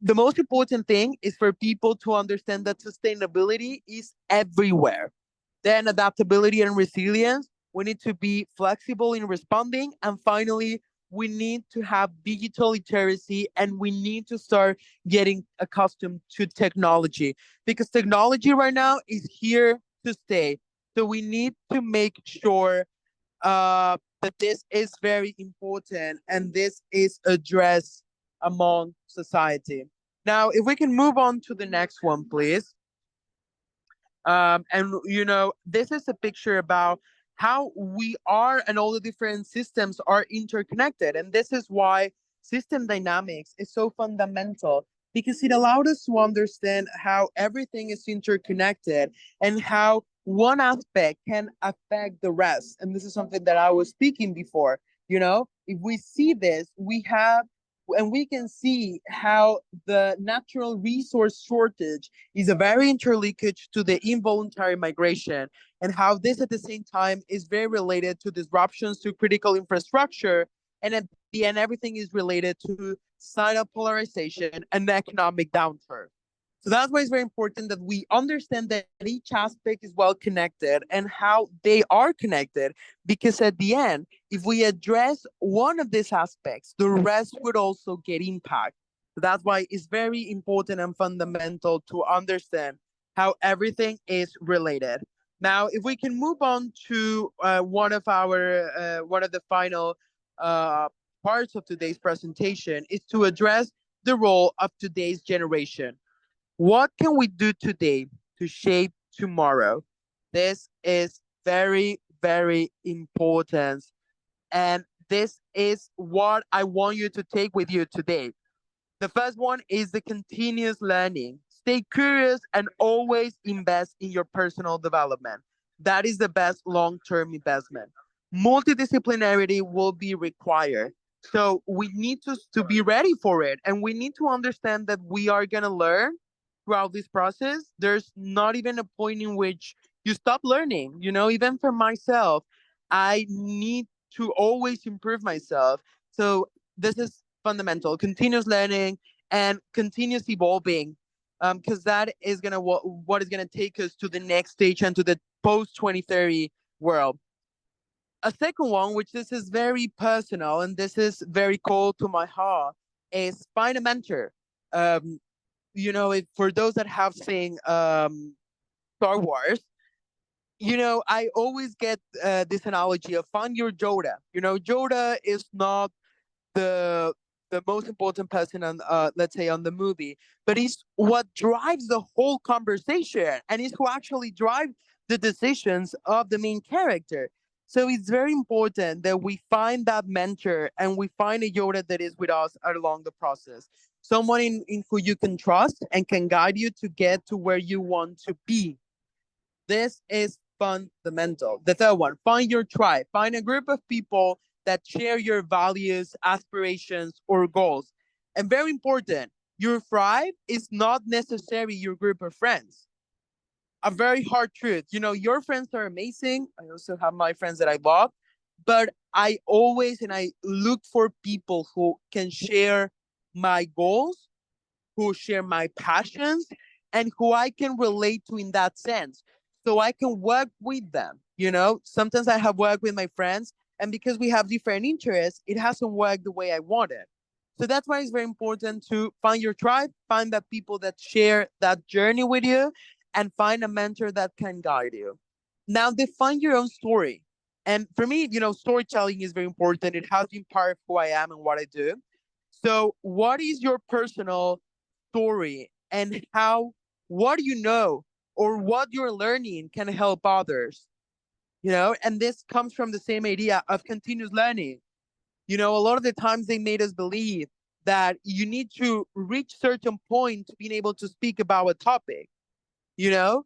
the most important thing is for people to understand that sustainability is everywhere. Then adaptability and resilience. We need to be flexible in responding. And finally, we need to have digital literacy and we need to start getting accustomed to technology because technology right now is here to stay. So we need to make sure that this is very important and this is addressed among society. Now, if we can move on to the next one, please. And this is a picture about how we are and all the different systems are interconnected. And this is why system dynamics is so fundamental because it allowed us to understand how everything is interconnected and how one aspect can affect the rest. And this is something that I was speaking before. If we see this, we can see how the natural resource shortage is a very interlinkage to the involuntary migration, and how this at the same time is very related to disruptions to critical infrastructure, and at the end everything is related to societal polarization and economic downturn. So that's why it's very important that we understand that each aspect is well connected and how they are connected, because at the end, if we address one of these aspects, the rest would also get impact. So that's why it's very important and fundamental to understand how everything is related. Now, if we can move on to one of the final parts of today's presentation is to address the role of today's generation. What can we do today to shape tomorrow? This is very, very important. And this is what I want you to take with you today. The first one is the continuous learning. Stay curious and always invest in your personal development. That is the best long term investment. Multidisciplinarity will be required. So we need to be ready for it. And we need to understand that we are going to learn throughout this process. There's not even a point in which you stop learning. Even for myself, I need to always improve myself. So this is fundamental, continuous learning and continuous evolving, because that is gonna what is gonna take us to the next stage and to the post 2030 world. A second one, which this is very personal and this is very close to my heart, is find a mentor. For those that have seen Star Wars, I always get this analogy of find your Yoda. Yoda is not the the most important person on let's say on the movie, but he's what drives the whole conversation and is who actually drives the decisions of the main character. So it's very important that we find that mentor and we find a Yoda that is with us along the process, someone in who you can trust and can guide you to get to where you want to be. This is fundamental. The third one, find your tribe. Find a group of people that share your values, aspirations, or goals. And very important, your tribe is not necessarily your group of friends. A very hard truth. Your friends are amazing. I also have my friends that I love, but I look for people who can share my goals, who share my passions, and who I can relate to in that sense. So I can work with them. Sometimes I have worked with my friends, and because we have different interests, it hasn't worked the way I wanted. So that's why it's very important to find your tribe, find the people that share that journey with you, and find a mentor that can guide you. Now, define your own story. And for me, storytelling is very important. It has been part of who I am and what I do. So, what is your personal story and what do you know or what you're learning can help others? And this comes from the same idea of continuous learning. A lot of the times they made us believe that you need to reach certain point to being able to speak about a topic, you know?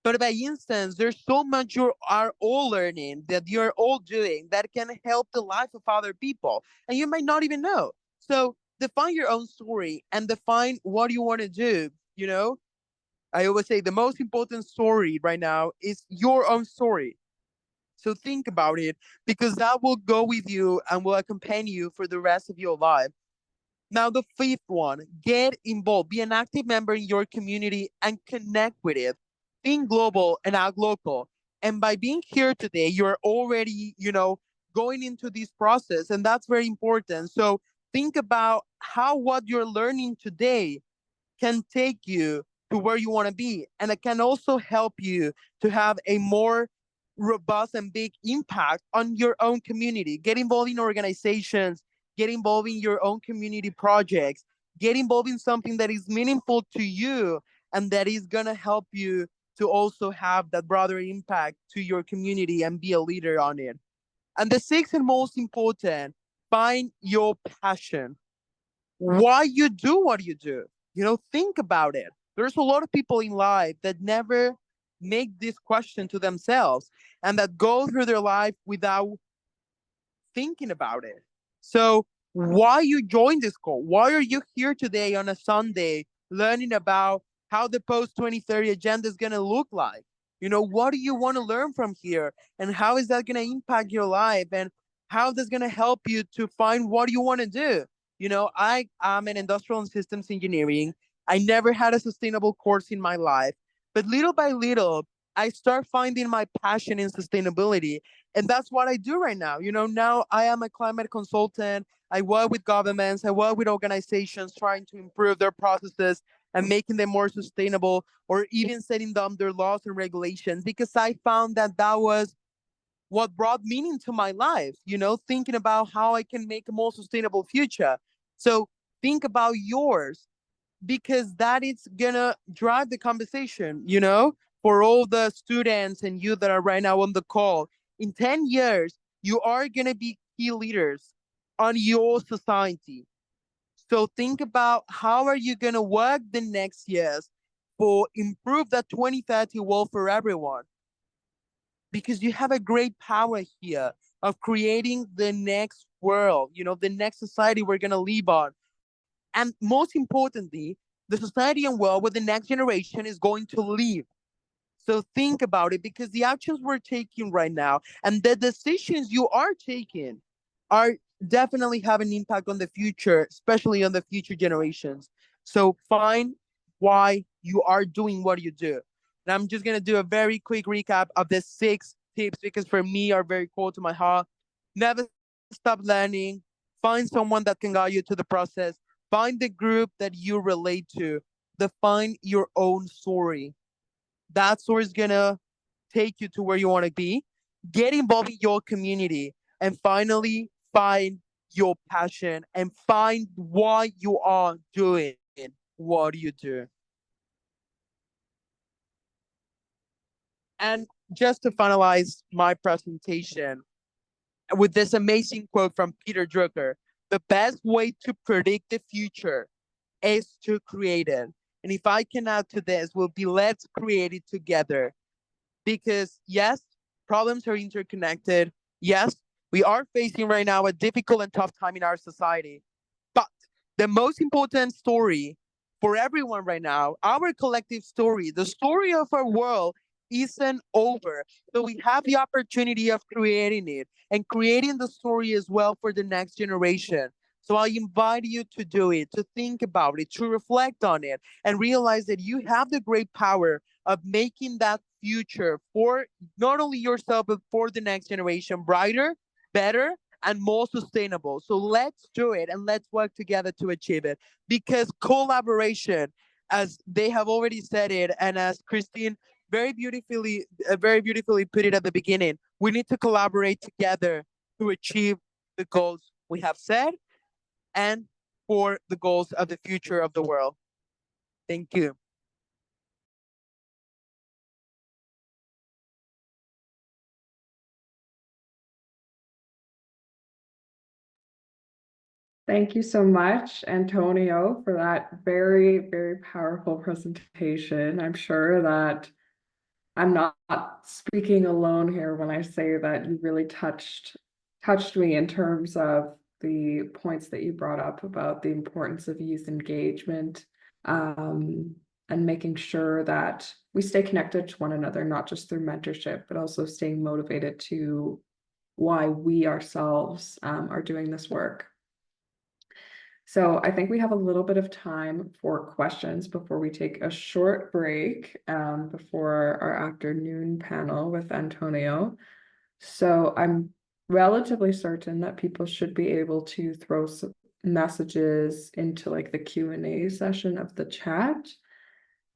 But by instance, there's so much you are all learning that you're all doing that can help the life of other people. And you might not even know. So define your own story and define what you want to do. I always say the most important story right now is your own story. So think about it because that will go with you and will accompany you for the rest of your life. Now, the fifth one, get involved, be an active member in your community and connect with it. Think global and act local. And by being here today, you're already, going into this process, and that's very important. So think about how what you're learning today can take you to where you want to be. And it can also help you to have a more robust and big impact on your own community. Get involved in organizations, get involved in your own community projects, get involved in something that is meaningful to you and that is going to help you to also have that broader impact to your community and be a leader on it. And the sixth and most important, find your passion. Why you do what you do. Think about it. There's a lot of people in life that never make this question to themselves and that go through their life without thinking about it. So why you join this call? Why are you here today on a Sunday learning about how the post 2030 agenda is going to look like? What do you want to learn from here? And how is that going to impact your life? And how that's going to help you to find what you want to do? I am an industrial and systems engineering. I never had a sustainable course in my life, but little by little, I start finding my passion in sustainability. And that's what I do right now. Now I am a climate consultant. I work with governments, I work with organizations trying to improve their processes and making them more sustainable or even setting them their laws and regulations because I found that that was what brought meaning to my life, thinking about how I can make a more sustainable future. So think about yours, because that is gonna drive the conversation, for all the students and you that are right now on the call. In 10 years, you are gonna be key leaders on your society. So think about how are you gonna work the next years for improve that 2030 world for everyone, because you have a great power here of creating the next world, the next society we're going to live on. And most importantly, the society and world where the next generation is going to live. So think about it, because the actions we're taking right now and the decisions you are taking are definitely have an impact on the future, especially on the future generations. So find why you are doing what you do. And I'm just gonna do a very quick recap of the 6 tips, because for me are very core to my heart. Never stop learning. Find someone that can guide you to the process. Find the group that you relate to. Define your own story. That story is gonna take you to where you want to be. Get involved in your community, and finally find your passion and find why you are doing what you do. And just to finalize my presentation with this amazing quote from Peter Drucker: the best way to predict the future is to create it. And if I can add to this, will be let's create it together. Because yes, problems are interconnected. Yes, we are facing right now a difficult and tough time in our society. But the most important story for everyone right now, our collective story, the story of our world, isn't over. So we have the opportunity of creating it and creating the story as well for the next generation. So I invite you to do it, to think about it, to reflect on it, and realize that you have the great power of making that future for not only yourself, but for the next generation brighter, better, and more sustainable. So let's do it and let's work together to achieve it. Because collaboration, as they have already said it, and as Christine very beautifully put it at the beginning, we need to collaborate together to achieve the goals we have set and for the goals of the future of the world. Thank you. Thank you so much, Antonio, for that very, very powerful presentation. I'm sure that I'm not speaking alone here when I say that you really touched me in terms of the points that you brought up about the importance of youth engagement, and making sure that we stay connected to one another, not just through mentorship, but also staying motivated to why we ourselves are doing this work. So I think we have a little bit of time for questions before we take a short break before our afternoon panel with Antonio. So I'm relatively certain that people should be able to throw some messages into like the Q&A session of the chat.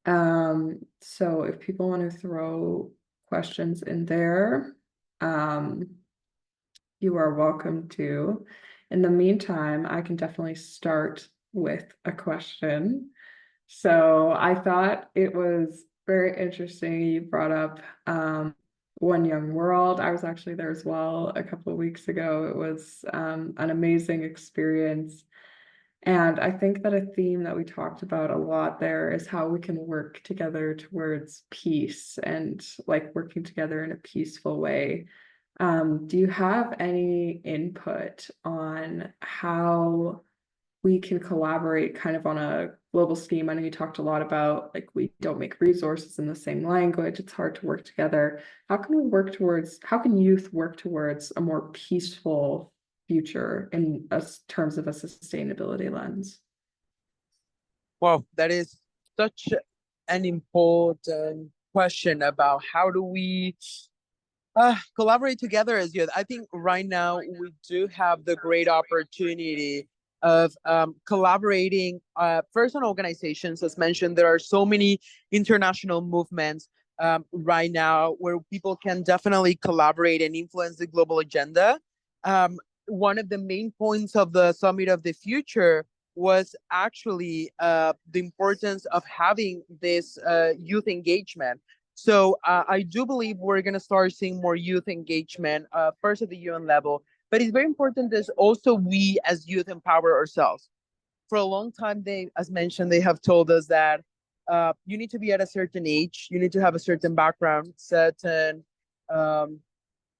So if people want to throw questions in there, you are welcome to. In the meantime, I can definitely start with a question. So I thought it was very interesting. You brought up One Young World. I was actually there as well a couple of weeks ago. It was an amazing experience. And I think that a theme that we talked about a lot there is how we can work together towards peace and like working together in a peaceful way. Do you have any input on how we can collaborate kind of on a global scheme? I know you talked a lot about like we don't make resources in the same language, it's hard to work together. How can youth work towards a more peaceful future in terms of a sustainability lens? Well, that is such an important question about how do we collaborate together as youth. I think right now we do have the great opportunity of collaborating first on organizations. As mentioned, there are so many international movements right now where people can definitely collaborate and influence the global agenda. One of the main points of the Summit of the Future was actually the importance of having this youth engagement. So I do believe we're going to start seeing more youth engagement, first at the UN level, but it's very important that also we as youth empower ourselves. For a long time, they, as mentioned, they have told us that you need to be at a certain age, you need to have a certain background, certain um,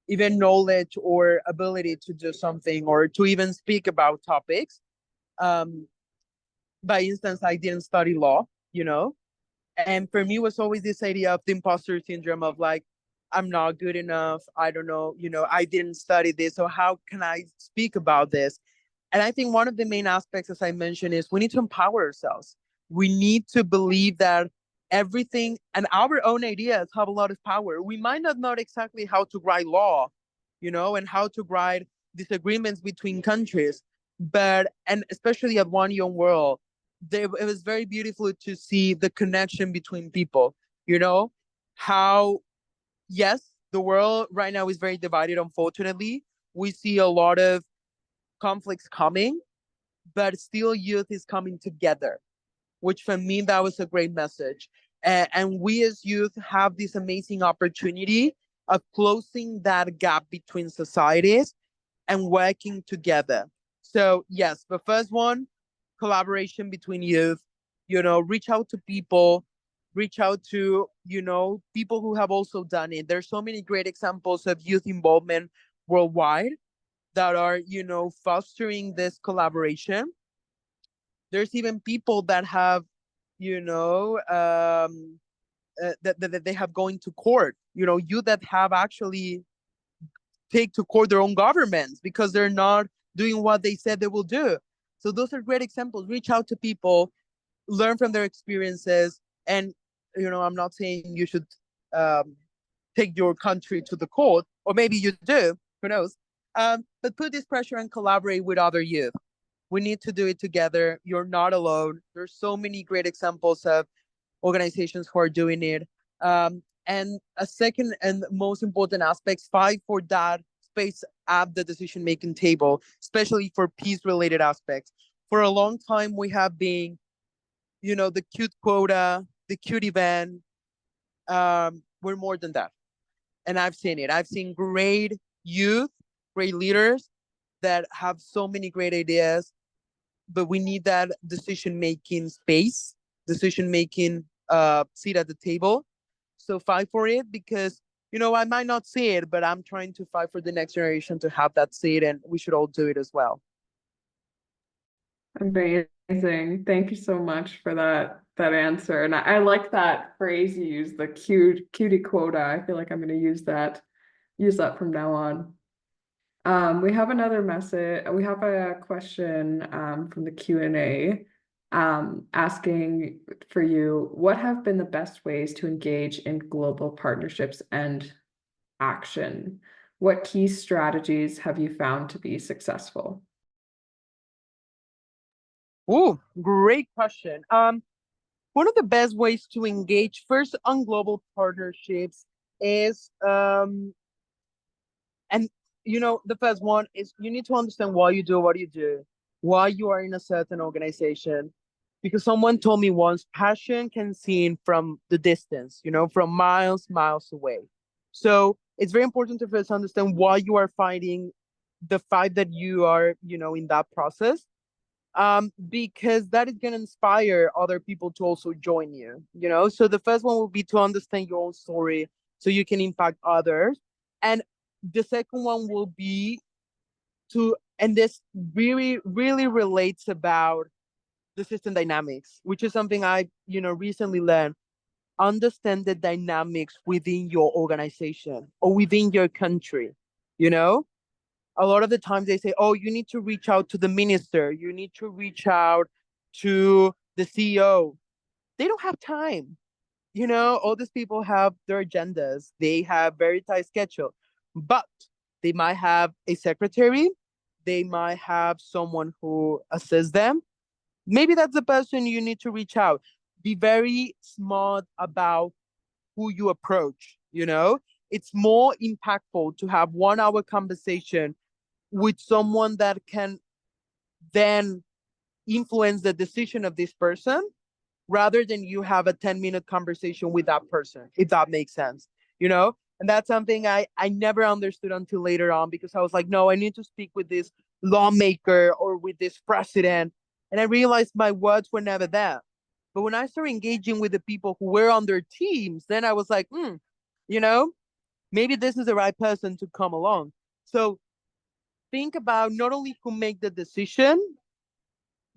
even knowledge or ability to do something or to even speak about topics. Um, by instance, I didn't study law, you know, and for me, it was always this idea of the imposter syndrome of like, I'm not good enough. I don't know, you know, I didn't study this. So how can I speak about this? And I think one of the main aspects, as I mentioned, is we need to empower ourselves. We need to believe that everything and our own ideas have a lot of power. We might not know exactly how to write law, you know, and how to write disagreements between countries, but, and especially at One Young World, it was very beautiful to see the connection between people, you know, how, yes, the world right now is very divided, unfortunately. We see a lot of conflicts coming, but still youth is coming together, which for me, that was a great message. And we as youth have this amazing opportunity of closing that gap between societies and working together. So yes, the first one, collaboration between youth, you know, reach out to people, reach out to, you know, people who have also done it. There's so many great examples of youth involvement worldwide that are, you know, fostering this collaboration. There's even people that have, you know, that they have going to court, you know, you that have actually take to court their own governments because they're not doing what they said they will do. So those are great examples. Reach out to people, learn from their experiences, and you know, I'm not saying you should um, take your country to the court, or maybe you do. Who knows? But put this pressure and collaborate with other youth. We need to do it together. You're not alone. There's so many great examples of organizations who are doing it. And a second and most important aspect, fight for that space at the decision making table, especially for peace related aspects. For a long time, we have been, you know, the cute quota, the cute event. We're more than that. And I've seen it. I've seen great youth, great leaders that have so many great ideas, but we need that decision making space, decision making seat at the table. So fight for it because, you know, I might not see it, but I'm trying to fight for the next generation to have that seat, and we should all do it as well. Amazing. Thank you so much for that answer. And I like that phrase you use, the cutie quota. I feel like I'm going to use that from now on. We have another message. We have a question from the Q&A asking for you, what have been the best ways to engage in global partnerships and action? What key strategies have you found to be successful? Ooh, great question. One of the best ways to engage first on global partnerships is and you know, the first one is you need to understand why you do what you do, why you are in a certain organization. Because someone told me once, passion can seen from the distance, you know, from miles away. So it's very important to first understand why you are fighting the fight that you are, you know, in that process. Because that is going to inspire other people to also join you, you know. So the first one will be to understand your own story so you can impact others. And the second one will be to, and this really relates about the system dynamics, which is something I, you know, recently learned. Understand the dynamics within your organization or within your country. You know, a lot of the times they say, oh, you need to reach out to the minister, you need to reach out to the CEO. They don't have time. You know, all these people have their agendas, they have very tight schedule, but they might have a secretary, they might have someone who assists them. Maybe that's the person you need to reach out. Be very smart about who you approach, you know? It's more impactful to have 1 hour conversation with someone that can then influence the decision of this person rather than you have a 10-minute conversation with that person, if that makes sense, you know? And that's something I never understood until later on, because I was like, no, I need to speak with this lawmaker or with this president. And I realized my words were never there. But when I started engaging with the people who were on their teams, then I was like, you know, maybe this is the right person to come along. So think about not only who make the decision,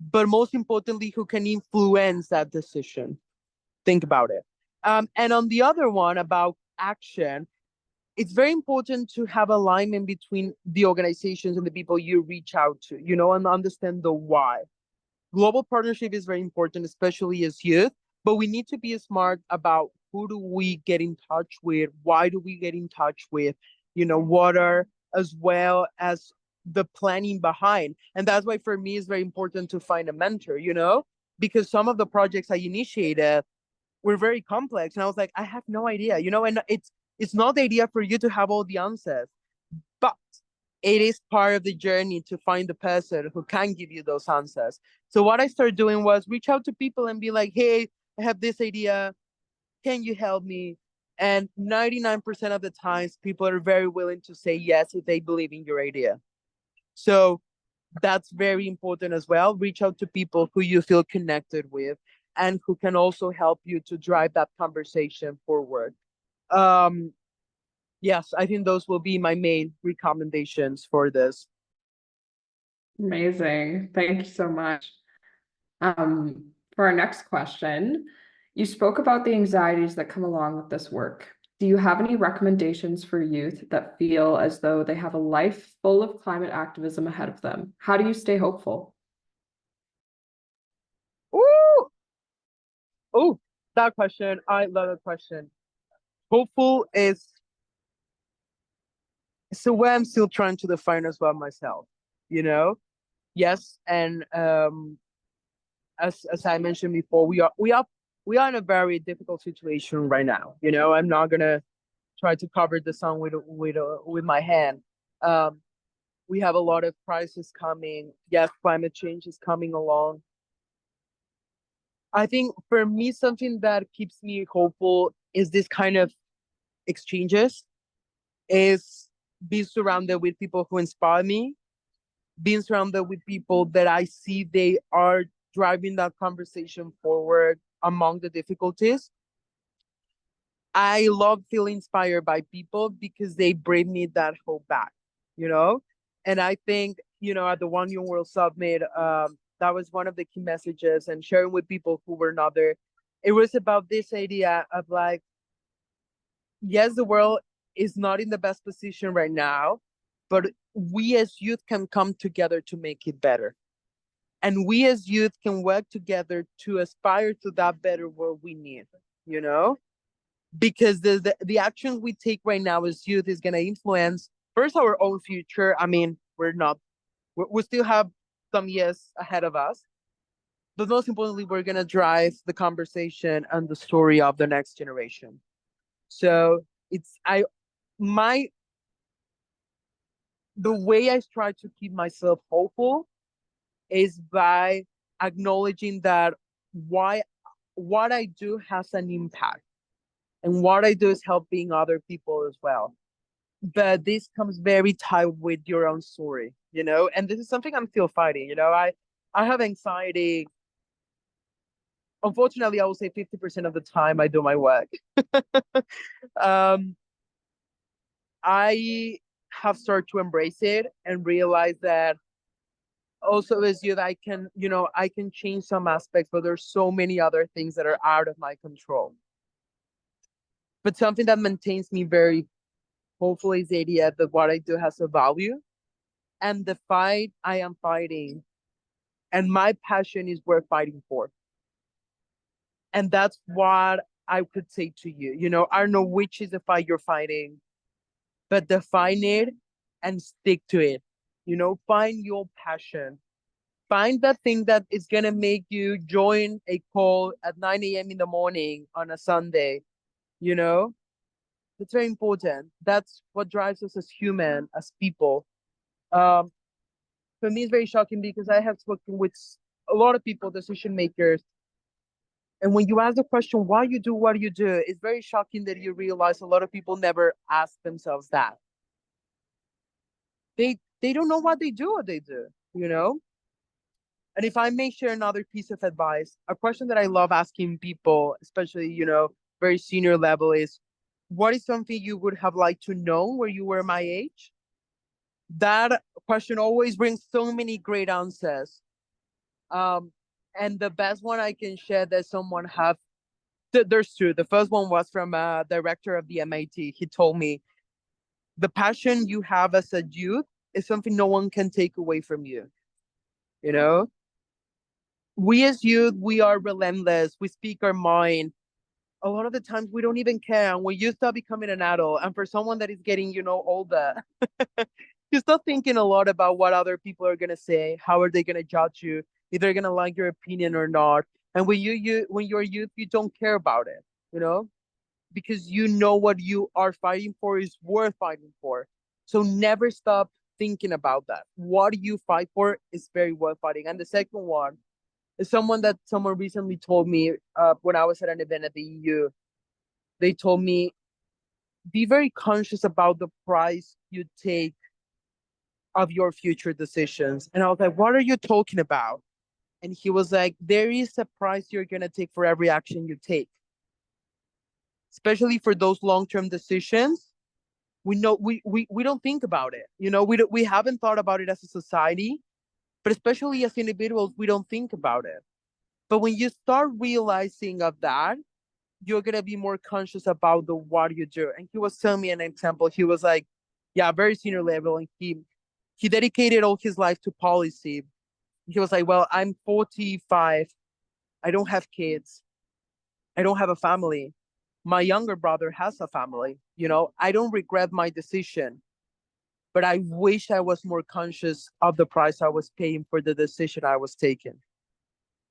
but most importantly, who can influence that decision. Think about it. And on the other one about action, it's very important to have alignment between the organizations and the people you reach out to, you know, and understand the why. Global partnership is very important, especially as youth, but we need to be smart about who do we get in touch with, why do we get in touch with, you know, what are, as well as the planning behind. And that's why for me it's very important to find a mentor, you know, because some of the projects I initiated were very complex, and I was like, I have no idea, you know. And it's not the idea for you to have all the answers, but it is part of the journey to find the person who can give you those answers. So what I started doing was reach out to people and be like, hey, I have this idea, can you help me? And 99% of the times people are very willing to say yes if they believe in your idea. So that's very important as well. Reach out to people who you feel connected with and who can also help you to drive that conversation forward. Um, yes, I think those will be my main recommendations for this. Amazing. Thank you so much. For our next question, you spoke about the anxieties that come along with this work. Do you have any recommendations for youth that feel as though they have a life full of climate activism ahead of them? How do you stay hopeful? Ooh, oh, that question. I love that question. Hopeful is so where I'm still trying to define as well myself, you know? Yes, and as I mentioned before, we are in a very difficult situation right now. You know, I'm not gonna try to cover the sun with my hand. Um, we have a lot of crises coming. Yes, climate change is coming along. I think for me, something that keeps me hopeful is this kind of exchanges, is being surrounded with people who inspire me, being surrounded with people that I see they are driving that conversation forward among the difficulties. I love feeling inspired by people because they bring me that hope back, you know? And I think, you know, at the One Young World Summit, that was one of the key messages, and sharing with people who were not there. It was about this idea of like, yes, the world is not in the best position right now, but we as youth can come together to make it better. And we as youth can work together to aspire to that better world we need, you know? Because the actions we take right now as youth is going to influence first our own future. I mean, we still have some years ahead of us, but most importantly, we're going to drive the conversation and the story of the next generation. So it's my the way I try to keep myself hopeful is by acknowledging that why what I do has an impact, and what I do is helping other people as well. But this comes very tied with your own story, you know, and this is something I'm still fighting. You know, I have anxiety. Unfortunately, I will say 50% of the time I do my work. um, I have started to embrace it and realize that also as you, I can, you know, I can change some aspects, but there's so many other things that are out of my control. But something that maintains me very hopeful is the idea that what I do has a value, and the fight I am fighting and my passion is worth fighting for. And that's what I could say to you. You know, I don't know which is the fight you're fighting, but define it and stick to it. You know, find your passion. Find that thing that is going to make you join a call at 9 a.m. in the morning on a Sunday you know? It's very important. That's what drives us as human, as people. Um, for me, it's very shocking because I have spoken with a lot of people, decision makers, and when you ask the question, why you do what you do, it's very shocking that you realize a lot of people never ask themselves that. They don't know what they do, you know? And if I may share another piece of advice, a question that I love asking people, especially, very senior level, is what is something you would have liked to know where you were my age? That question always brings so many great answers. Um, and the best one I can share that someone have, there's two. The first one was from a director of the MIT. He told me, the passion you have as a youth is something no one can take away from you. You know, we as youth, we are relentless. We speak our mind. A lot of the times we don't even care. And when you start becoming an adult, and for someone that is getting, older, you start thinking a lot about what other people are gonna say, how are they gonna judge you, if they're gonna like your opinion or not. And when you're youth, you don't care about it, you know, because you know what you are fighting for is worth fighting for. So never stop thinking about that. What you fight for is very worth fighting. And the second one is someone recently told me when I was at an event at the EU. They told me, be very conscious about the price you take of your future decisions. And I was like, what are you talking about? And he was like, there is a price you're going to take for every action you take, especially for those long-term decisions. We know we don't think about it. We haven't thought about it as a society, but especially as individuals, we don't think about it. But when you start realizing of that, you're gonna be more conscious about the what you do. And he was telling me an example. He was like, yeah, very senior level, and he dedicated all his life to policy. He was like, well, I'm 45. I don't have kids. I don't have a family. My younger brother has a family. I don't regret my decision, but I wish I was more conscious of the price I was paying for the decision I was taking.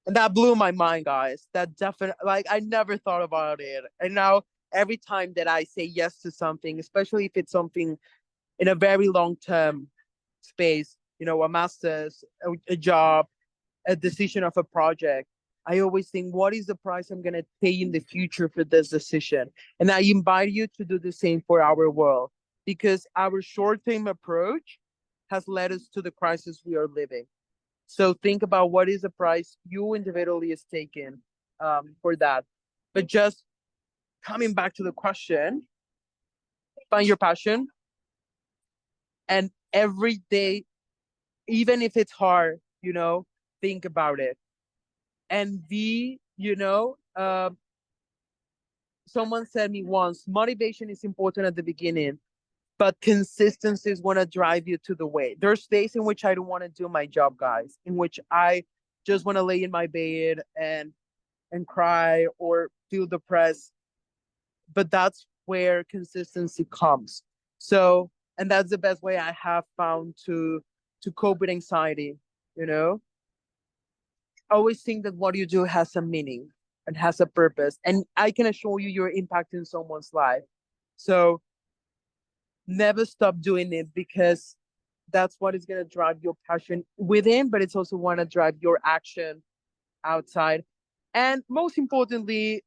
And that blew my mind, guys. That definitely, like, I never thought about it. And now every time that I say yes to something, especially if it's something in a very long term space, a master's, a job, a decision of a project, I always think, what is the price I'm going to pay in the future for this decision? And I invite you to do the same for our world, because our short term approach has led us to the crisis we are living. So think about what is the price you individually is taking for that. But just coming back to the question, find your passion, and every day, even if it's hard, think about it. And someone said me once, motivation is important at the beginning, but consistency is going to drive you to the way. There's days in which I don't want to do my job, guys, in which I just want to lay in my bed and cry or feel depressed. But that's where consistency comes. So, and that's the best way I have found to cope with anxiety. You know, always think that what you do has a meaning and has a purpose, and I can assure you, you're impacting someone's life. So never stop doing it, because that's what is going to drive your passion within, but it's also want to drive your action outside. And most importantly,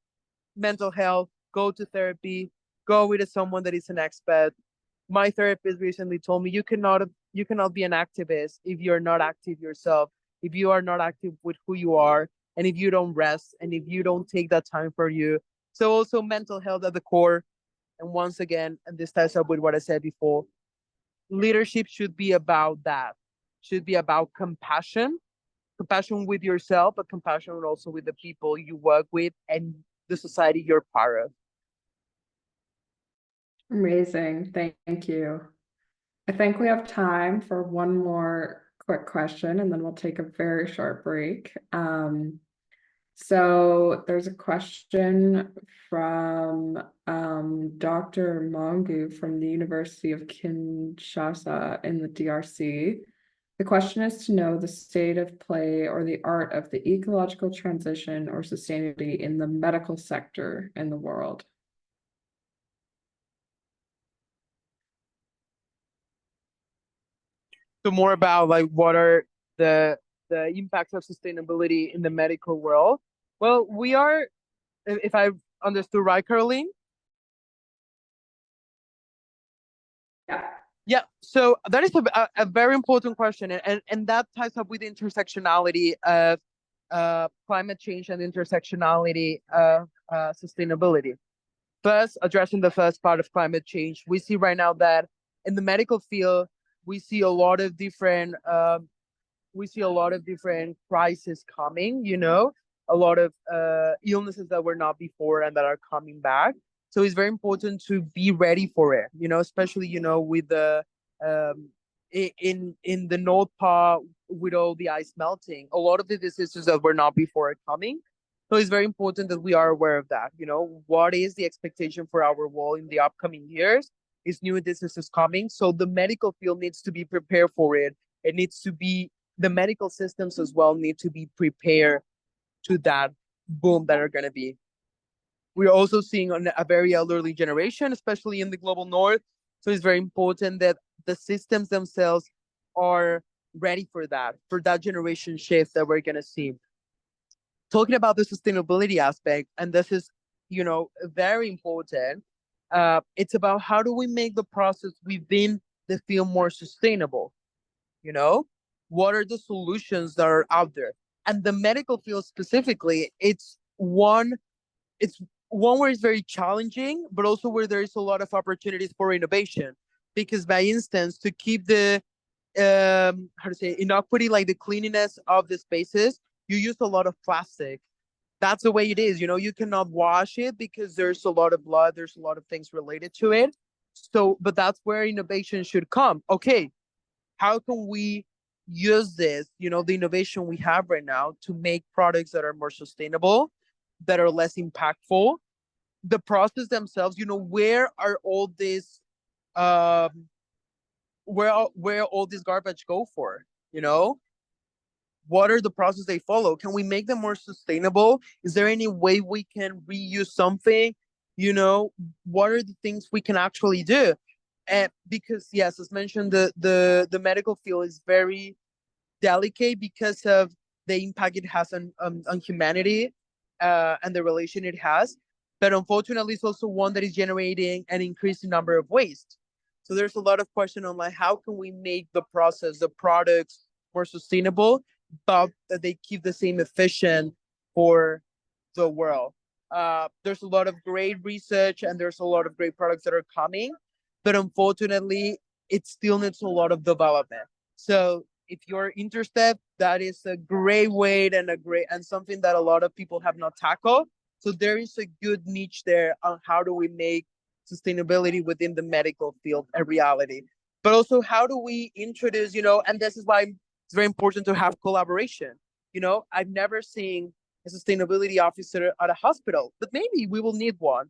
mental health, go to therapy, go with someone that is an expert. My therapist recently told me, you cannot be an activist if you're not active yourself, if you are not active with who you are, and if you don't rest, and if you don't take that time for you. So also mental health at the core. And once again, and this ties up with what I said before, leadership should be about that, should be about compassion with yourself, but compassion also with the people you work with and the society you're part of. Amazing. Thank you. I think we have time for one more quick question, and then we'll take a very short break. So there's a question from Dr. Mongu from the University of Kinshasa in the DRC. The question is to know the state of play or the art of the ecological transition or sustainability in the medical sector in the world. So more about like what are the impacts of sustainability in the medical world. Well, we are, if I understood right, Caroline. Yeah. Yeah, so that is a very important question, and that ties up with the intersectionality of climate change and intersectionality of sustainability. First, addressing the first part of climate change, we see right now that in the medical field, we see a lot of different crises coming. A lot of illnesses that were not before and that are coming back. So it's very important to be ready for it. Especially with the um, in the North Pole with all the ice melting, a lot of the diseases that were not before are coming. So it's very important that we are aware of that. What is the expectation for our world in the upcoming years? Is new diseases coming? So the medical field needs to be prepared for it. It needs to be the medical systems as well need to be prepared to that boom that are going to be. We're also seeing on a very elderly generation, especially in the global north. So it's very important that the systems themselves are ready for that generation shift that we're going to see. Talking about the sustainability aspect, and this is, very important. It's about how do we make the process within the field more sustainable? you know what are the solutions that are out there? And the medical field specifically, it's one where it's very challenging, but also where there is a lot of opportunities for innovation. Because, by instance, to keep the how to say innocuity, like the cleanliness of the spaces, you use a lot of plastic. That's the way it is. You cannot wash it because there's a lot of blood, there's a lot of things related to it. So, but that's where innovation should come. Okay, how can we use this, the innovation we have right now, to make products that are more sustainable, that are less impactful? The process themselves, where are all these um where all this garbage go for? What are the processes they follow? Can we make them more sustainable? Is there any way we can reuse something? What are the things we can actually do? And because, yes, as mentioned, the medical field is very delicate because of the impact it has on humanity, and the relation it has. But unfortunately, it's also one that is generating an increasing number of waste. So there's a lot of question on, like, how can we make the process, the products, more sustainable, but that they keep the same efficient for the world. There's a lot of great research and there's a lot of great products that are coming, but unfortunately, it still needs a lot of development. So if you're interested, that is a great way and something that a lot of people have not tackled. So there is a good niche there on how do we make sustainability within the medical field a reality. But also, how do we introduce, and this is why it's very important to have collaboration. I've never seen a sustainability officer at a hospital, but maybe we will need one.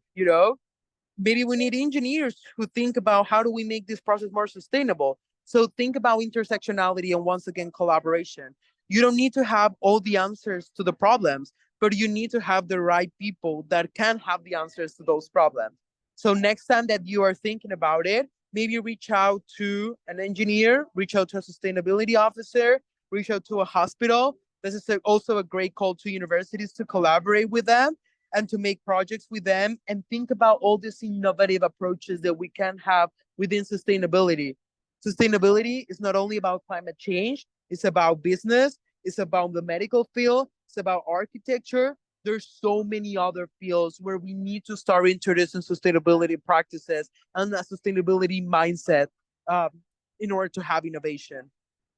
Maybe we need engineers who think about how do we make this process more sustainable. So think about intersectionality and, once again, collaboration. You don't need to have all the answers to the problems, but you need to have the right people that can have the answers to those problems. So next time that you are thinking about it, maybe reach out to an engineer, reach out to a sustainability officer, reach out to a hospital. This is also a great call to universities to collaborate with them and to make projects with them and think about all these innovative approaches that we can have within sustainability. Sustainability is not only about climate change, it's about business, it's about the medical field, it's about architecture. There's so many other fields where we need to start introducing sustainability practices and a sustainability mindset, um, in order to have innovation.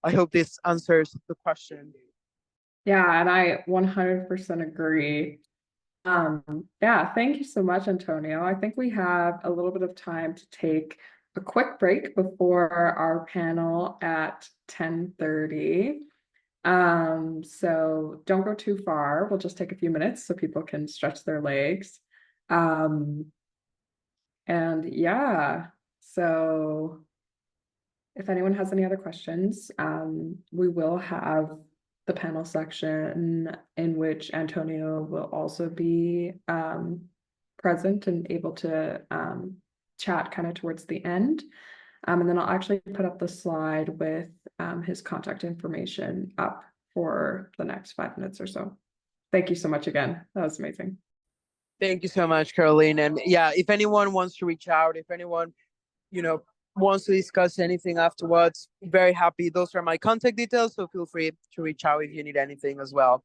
I hope this answers the question. Yeah, and I 100% agree. Yeah, thank you so much, Antonio. I think we have a little bit of time to take a quick break before our panel at 10:30. So don't go too far. We'll just take a few minutes so people can stretch their legs. And yeah, so if anyone has any other questions, we will have the panel section in which Antonio will also be present and able to chat kind of towards the end. And then I'll actually put up the slide with his contact information up for the next 5 minutes or so. Thank you so much again. That was amazing. Thank you so much, Caroline. And yeah, if anyone wants to reach out, if anyone, you know, wants to discuss anything afterwards, very happy. Those are my contact details. So feel free to reach out if you need anything as well.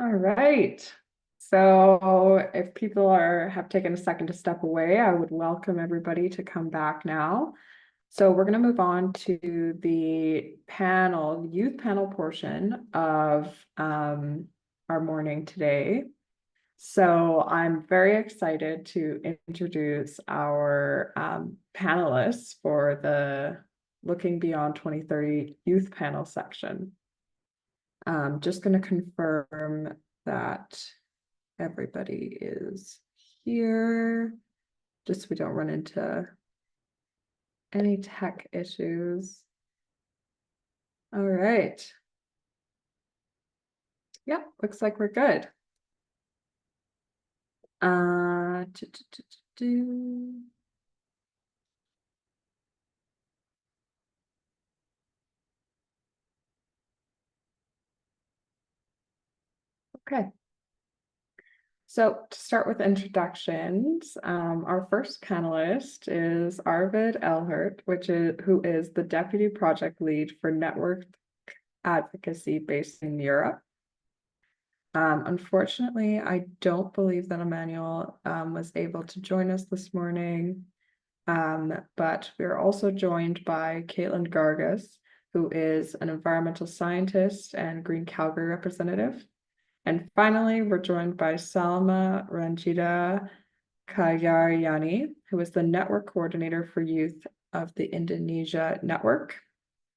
All right. So if people have taken a second to step away, I would welcome everybody to come back now. So we're going to move on to the youth panel portion of our morning today. So I'm very excited to introduce our panelists for the Looking Beyond 2030 Youth Panel section. Just going to confirm that everybody is here, just so we don't run into any tech issues. All right. Yep, looks like we're good. Uh, do, do, do, do. Okay. So to start with introductions, our first panelist is Arvid Elhert, who is the Deputy Project Lead for Network Advocacy based in Europe. Unfortunately, I don't believe that Emmanuel was able to join us this morning, but we're also joined by Caitlin Gargas, who is an environmental scientist and Green Calgary representative. And finally, we're joined by Salma Ranjita Kayaryani, who is the network coordinator for youth of the Indonesia Network.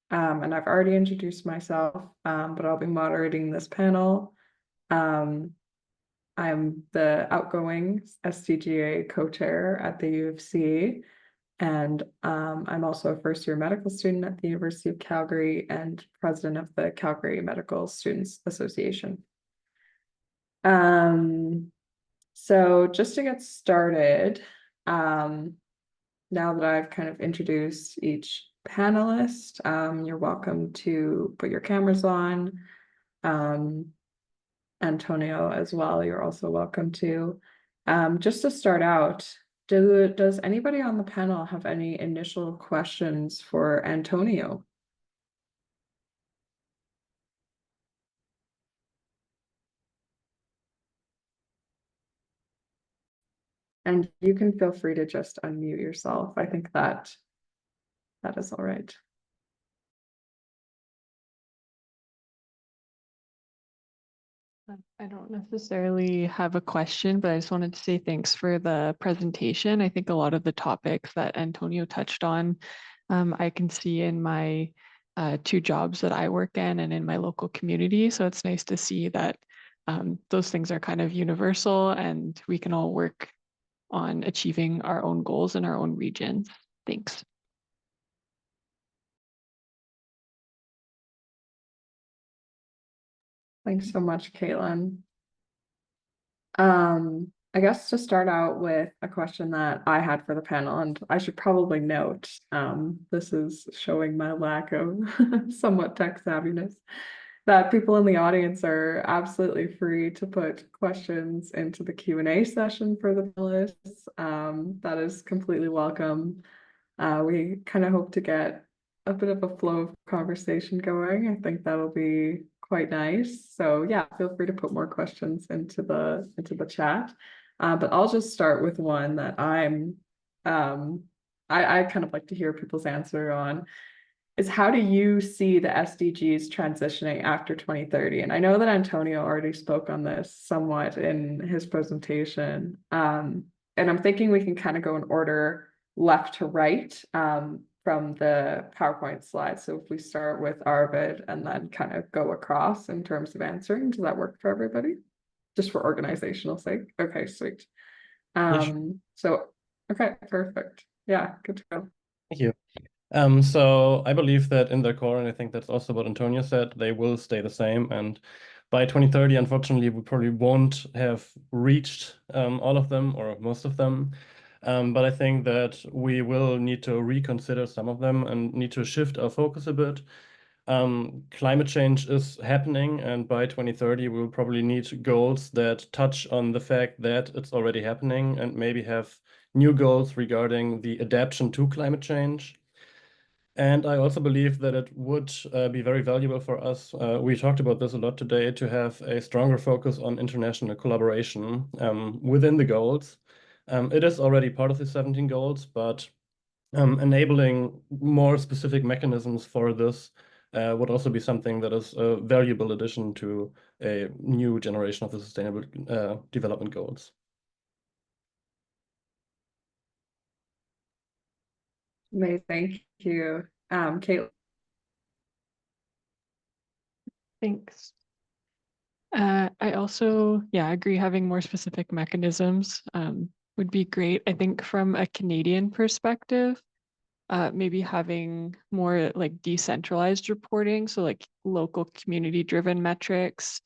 And I've already introduced myself, but I'll be moderating this panel. I'm the outgoing SDGA co-chair at the U of C, and I'm also a first-year medical student at the University of Calgary and president of the Calgary Medical Students Association. So just to get started, now that I've kind of introduced each panelist, you're welcome to put your cameras on. Antonio as well, you're also welcome to. Just to start out, does anybody on the panel have any initial questions for Antonio? And you can feel free to just unmute yourself. I think that is all right. I don't necessarily have a question, but I just wanted to say thanks for the presentation. I think a lot of the topics that Antonio touched on, I can see in my two jobs that I work in and in my local community. So it's nice to see that those things are kind of universal and we can all work on achieving our own goals in our own regions. Thanks. Thanks so much, Caitlin. I guess to start out with a question that I had for the panel, and I should probably note, this is showing my lack of somewhat tech savviness, that people in the audience are absolutely free to put questions into the Q&A session for the panelists. That is completely welcome. We kind of hope to get a bit of a flow of conversation going. I think that'll be quite nice. So yeah, feel free to put more questions into the chat. But I'll just start with one that I kind of like to hear people's answer on, is how do you see the SDGs transitioning after 2030? And I know that Antonio already spoke on this somewhat in his presentation. And I'm thinking we can kind of go in order left to right from the PowerPoint slide. So if we start with Arvid and then kind of go across in terms of answering, does that work for everybody? Just for organizational sake. Okay, sweet. So, okay, perfect. Yeah, good to go. Thank you. So I believe that in their core, and I think that's also what Antonio said, they will stay the same. And by 2030, unfortunately, we probably won't have reached all of them or most of them. But I think that we will need to reconsider some of them and need to shift our focus a bit. Climate change is happening, and by 2030, we will probably need goals that touch on the fact that it's already happening and maybe have new goals regarding the adaptation to climate change. And I also believe that it would be very valuable for us. We talked about this a lot today, to have a stronger focus on international collaboration within the goals. It is already part of the 17 goals, but enabling more specific mechanisms for this would also be something that is a valuable addition to a new generation of the Sustainable Development Goals. Amazing, thank you. Kate. Thanks. I also, agree having more specific mechanisms would be great. I think from a Canadian perspective, maybe having more like decentralized reporting, so like local community-driven metrics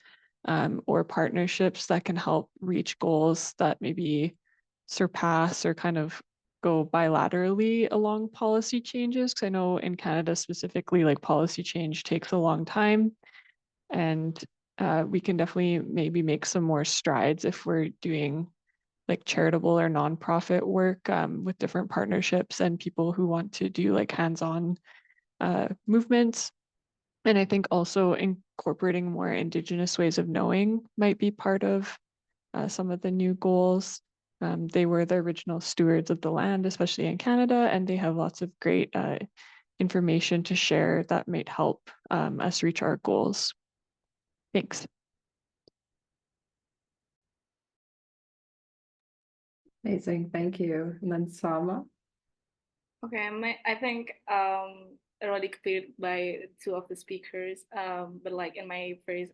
or partnerships that can help reach goals that maybe surpass or kind of go bilaterally along policy changes. Because I know in Canada specifically, like policy change takes a long time, and we can definitely maybe make some more strides if we're doing like charitable or nonprofit work with different partnerships and people who want to do like hands-on movements. And I think also incorporating more Indigenous ways of knowing might be part of some of the new goals. They were the original stewards of the land, especially in Canada, and they have lots of great information to share that might help us reach our goals. Thanks. Amazing, thank you. And then Sama. Okay, I think already completed by two of the speakers, but like in my first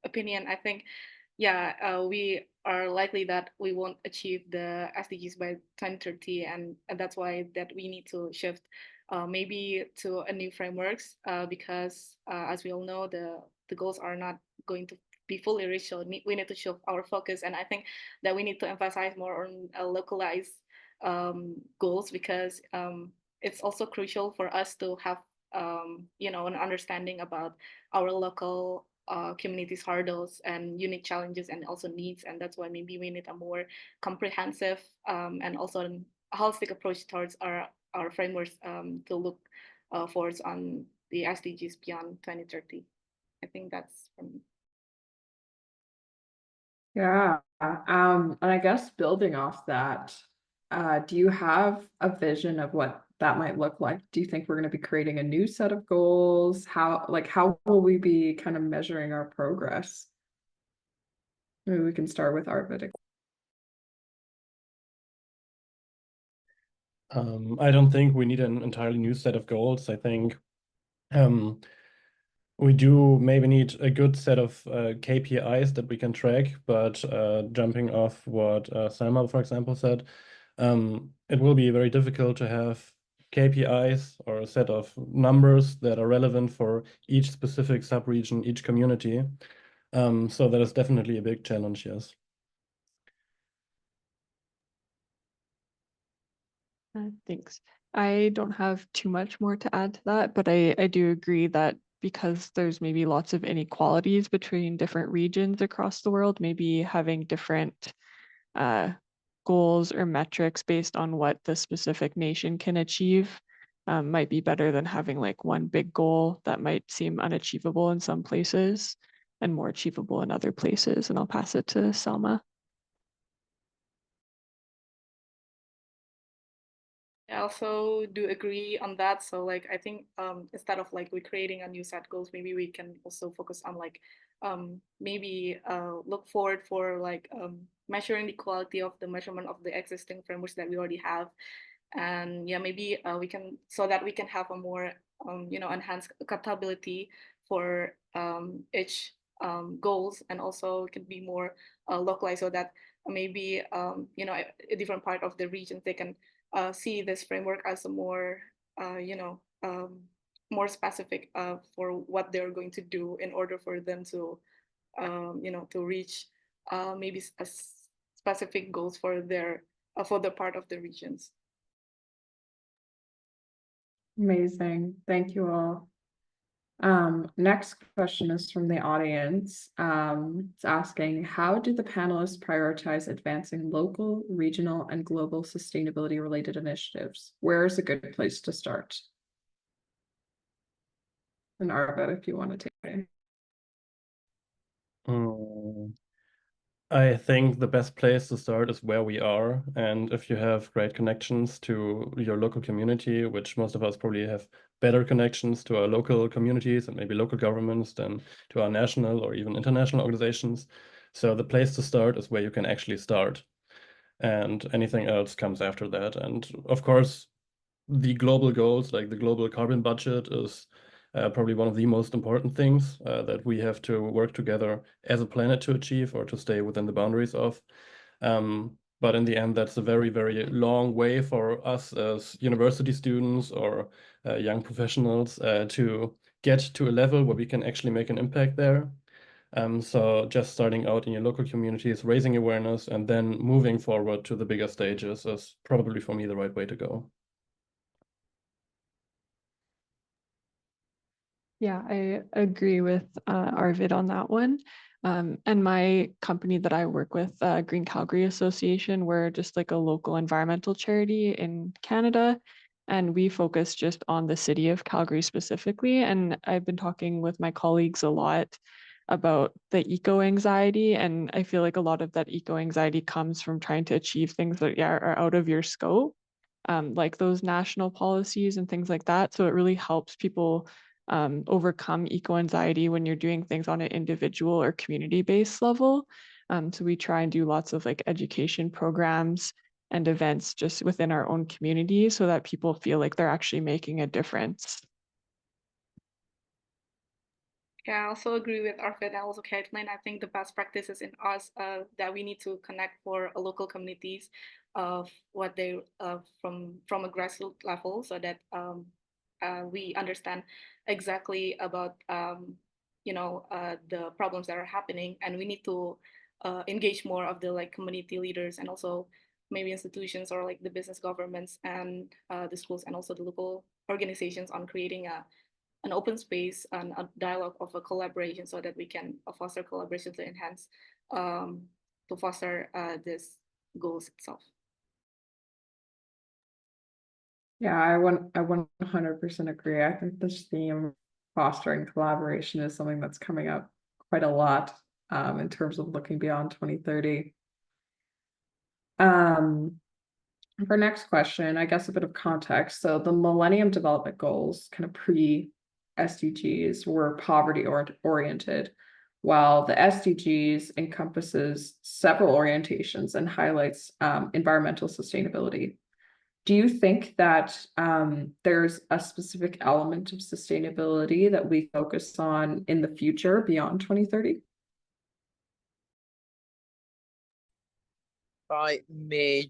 opinion, I think we are likely that we won't achieve the SDGs by 2030, and that's why that we need to shift maybe to a new frameworks because as we all know, the goals are not going to be fully reached. So we need to shift our focus, and I think that we need to emphasize more on localized goals because it's also crucial for us to have an understanding about our local communities' hurdles and unique challenges and also needs, and that's why maybe we need a more comprehensive and also a holistic approach towards our frameworks to look forward on the SDGs beyond 2030. I think that's from me. Yeah, and I guess building off that, do you have a vision of what that might look like? Do you think we're going to be creating a new set of goals? How will we be kind of measuring our progress? Maybe we can start with Arvid. I don't think we need an entirely new set of goals. I think we do maybe need a good set of KPIs that we can track, but jumping off what Selma, for example, said, it will be very difficult to have KPIs or a set of numbers that are relevant for each specific subregion, each community. So that is definitely a big challenge, yes. Thanks. I don't have too much more to add to that, but I do agree that because there's maybe lots of inequalities between different regions across the world, maybe having different goals or metrics based on what the specific nation can achieve might be better than having like one big goal that might seem unachievable in some places and more achievable in other places. And I'll pass it to Selma. I also do agree on that. So like I think instead of like we creating a new set goals, maybe we can also focus on like maybe look forward for like measuring the quality of the measurement of the existing frameworks that we already have. And maybe we can, so that we can have a more enhanced accountability for each goals, and also can be more localized, so that maybe a different part of the region they can see this framework as a more more specific for what they're going to do in order for them to to reach maybe a specific goals for the part of the regions. Amazing, thank you all. Next question is from the audience. It's asking, how do the panelists prioritize advancing local, regional, and global sustainability related initiatives? Where is a good place to start? And Arvid, if you want to take it. I think the best place to start is where we are. And if you have great connections to your local community, which most of us probably have better connections to our local communities and maybe local governments than to our national or even international organizations. So the place to start is where you can actually start. And anything else comes after that. And of course, the global goals, like the global carbon budget, is probably one of the most important things that we have to work together as a planet to achieve or to stay within the boundaries of. But in the end, that's a very, very long way for us as university students or young professionals to get to a level where we can actually make an impact there. So just starting out in your local communities, raising awareness, and then moving forward to the bigger stages is probably for me the right way to go. Yeah, I agree with Arvid on that one. And my company that I work with, Green Calgary Association, we're just like a local environmental charity in Canada. And we focus just on the city of Calgary specifically. And I've been talking with my colleagues a lot about the eco anxiety. And I feel like a lot of that eco anxiety comes from trying to achieve things that are out of your scope, like those national policies and things like that. So it really helps people overcome eco anxiety when you're doing things on an individual or community based level. So we try and do lots of like education programs and events just within our own community so that people feel like they're actually making a difference. Yeah, I also agree with Arvid and also Caitlin. I think the best practices in us that we need to connect for local communities of what they from a grassroots level, so that we understand exactly about the problems that are happening, and we need to engage more of the like community leaders and also maybe institutions or like the business governments and the schools and also the local organizations on creating an open space and a dialogue of a collaboration so that we can foster collaboration to enhance to foster this goals itself. Yeah, I 100% agree. I think this theme, fostering collaboration, is something that's coming up quite a lot in terms of looking beyond 2030. For next question, I guess a bit of context. So the Millennium Development Goals, kind of pre-SDGs, were poverty oriented, while the SDGs encompasses several orientations and highlights environmental sustainability. Do you think that there's a specific element of sustainability that we focus on in the future beyond 2030? I may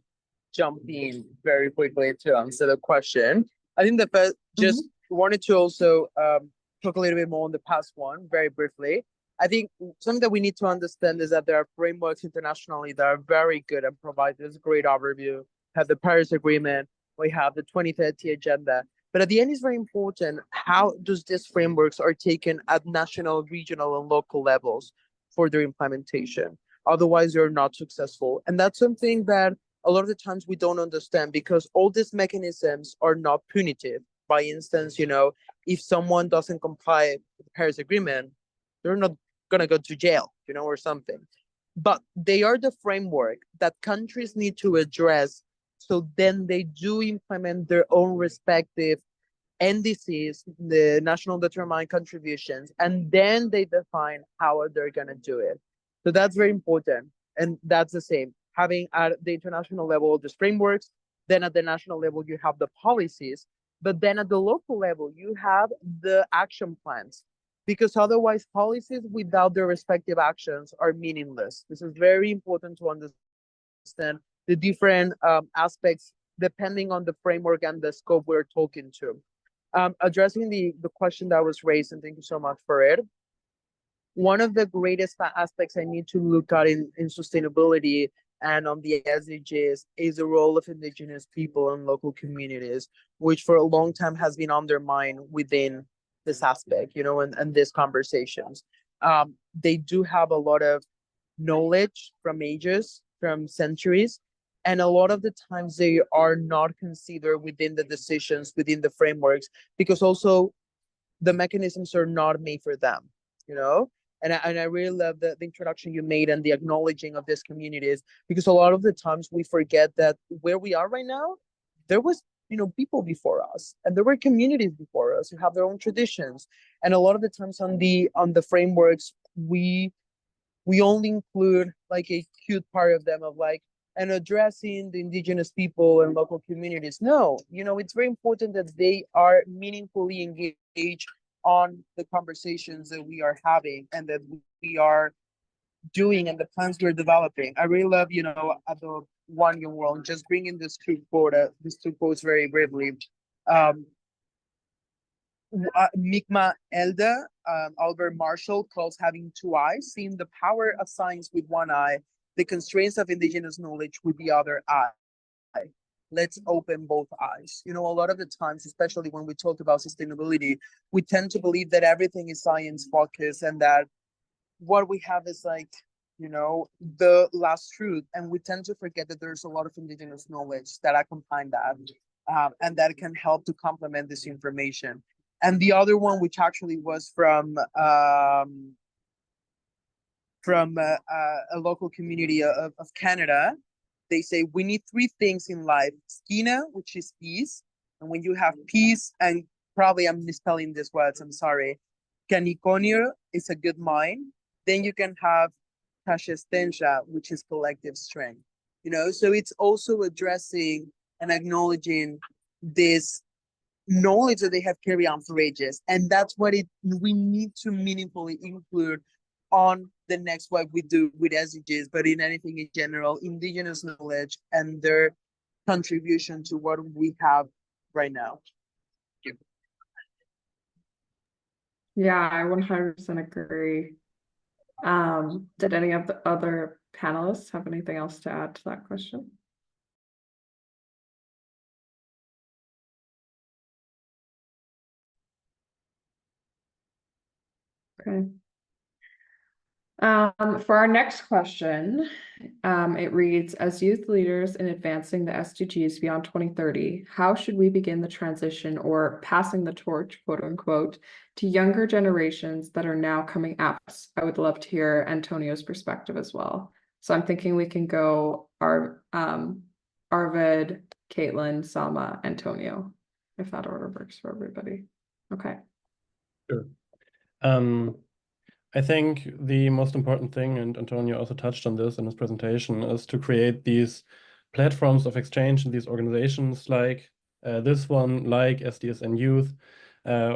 jump in very quickly to answer the question. I think the first, just wanted to also talk a little bit more on the past one very briefly. I think something that we need to understand is that there are frameworks internationally that are very good and provide this great overview. Have the Paris Agreement, we have the 2030 agenda. But at the end, it's very important how does these frameworks are taken at national, regional, and local levels for their implementation. Otherwise, you're not successful. And that's something that a lot of the times we don't understand because all these mechanisms are not punitive. By instance, if someone doesn't comply with the Paris Agreement, they're not gonna go to jail, or something. But they are the framework that countries need to address, so then they do implement their own respective NDCs, the national determined contributions, and then they define how they're gonna do it. So that's very important. And that's the same. Having at the international level the frameworks, then at the national level you have the policies, but then at the local level you have the action plans. Because otherwise policies without their respective actions are meaningless. This is very important to understand the different aspects depending on the framework and the scope we're talking to. Addressing the question that was raised, and thank you so much for it. One of the greatest aspects I need to look at in sustainability and on the SDGs is the role of indigenous people and local communities, which for a long time has been undermined within this aspect, and these conversations. They do have a lot of knowledge from ages, from centuries, and a lot of the times they are not considered within the decisions, within the frameworks, because also the mechanisms are not made for them, you know? And I really love the introduction you made and the acknowledging of these communities, because a lot of the times we forget that where we are right now, there was, you know, people before us, and there were communities before us who have their own traditions. And a lot of the times on the frameworks, we only include like a cute part of them of like, and addressing the indigenous people and local communities. No, you know, it's very important that they are meaningfully engaged on the conversations that we are having and that we are doing and the plans we're developing. I really love, you know, at the One Young World, just bringing these two quotes very briefly. Um, Mi'kmaq elder Albert Marshall calls having two eyes, seeing the power of science with one eye, the constraints of indigenous knowledge with the other eye. Let's open both eyes. You know, a lot of the times, especially when we talk about sustainability, we tend to believe that everything is science focused and that what we have is like, you know, the last truth. And we tend to forget that there's a lot of indigenous knowledge that accompany that, and that can help to complement this information. And the other one, which actually was from a local community of Canada, they say we need three things in life: skina, which is peace, and when you have peace, and probably I'm misspelling these words, I'm sorry. Caniconio is a good mind. Then you can have Tashestensha, which is collective strength. You know, so it's also addressing and acknowledging this knowledge that they have carried on for ages. And that's what we need to meaningfully include on the next what we do with SDGs, but in anything in general, indigenous knowledge and their contribution to what we have right now. Yeah, I 100% agree. Did any of the other panelists have anything else to add to that question? Okay. For our next question, it reads, as youth leaders in advancing the SDGs beyond 2030, how should we begin the transition or passing the torch, quote unquote, to younger generations that are now coming up? I would love to hear Antonio's perspective as well. So I'm thinking we can go Arvid, Caitlin, Salma, Antonio, if that order works for everybody. Okay. Sure. I think the most important thing, and Antonio also touched on this in his presentation, is to create these platforms of exchange in these organizations like this one, like SDSN Youth,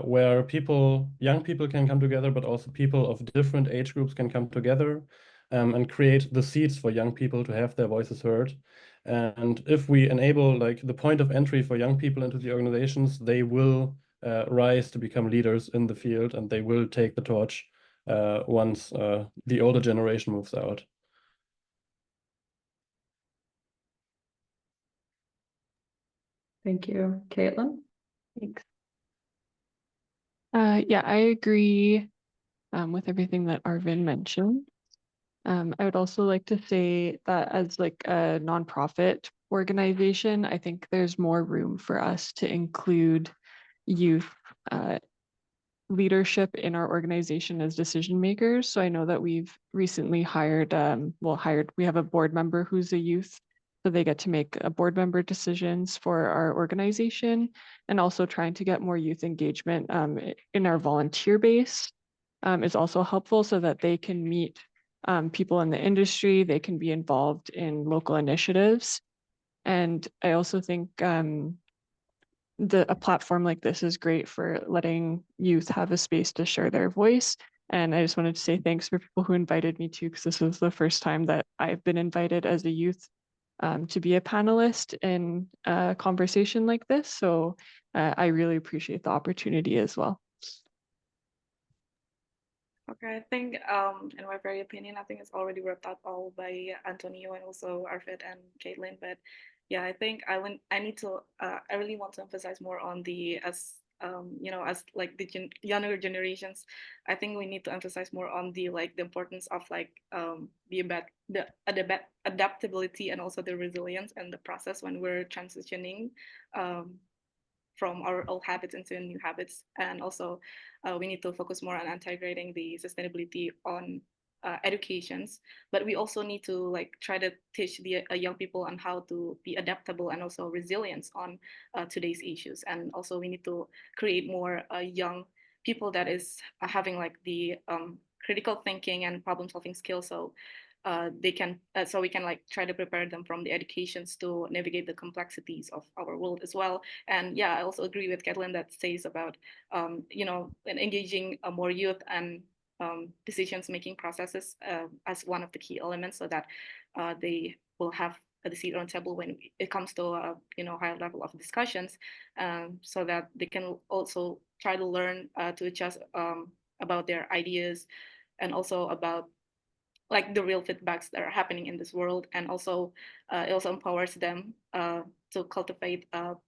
where young people can come together, but also people of different age groups can come together and create the seeds for young people to have their voices heard. And if we enable like the point of entry for young people into the organizations, they will rise to become leaders in the field, and they will take the torch once the older generation moves out. Thank you. Caitlin? Thanks. Yeah, I agree with everything that Arvin mentioned. I would also like to say that as like a nonprofit organization, I think there's more room for us to include youth leadership in our organization as decision makers. So I know that we've recently hired, we have a board member who's a youth, so they get to make board member decisions for our organization, and also trying to get more youth engagement in our volunteer base is also helpful, so that they can meet people in the industry, they can be involved in local initiatives. And I also think a platform like this is great for letting youth have a space to share their voice. And I just wanted to say thanks for people who invited me too, because this was the first time that I've been invited as a youth to be a panelist in a conversation like this. So I really appreciate the opportunity as well. Okay, I think in my very opinion, I think it's already worked out all by Antonio and also Arvid and Caitlin. But yeah, I think I really want to emphasize more on as like the younger generations. I think we need to emphasize more on the importance of the adaptability and also the resilience and the process when we're transitioning. from our old habits into new habits. And also we need to focus more on integrating the sustainability on educations, but we also need to like try to teach the young people on how to be adaptable and also resilience on today's issues. And also we need to create more young people that is having like the critical thinking and problem solving skills, so they can so we can like try to prepare them from the educations to navigate the complexities of our world as well. And yeah, I also agree with Kathleen that says about you know, engaging more youth and decisions making processes as one of the key elements, so that they will have the seat on the table when it comes to you know, higher level of discussions, so that they can also try to learn to adjust about their ideas, and also about like the real feedbacks that are happening in this world. And also it also empowers them to cultivate of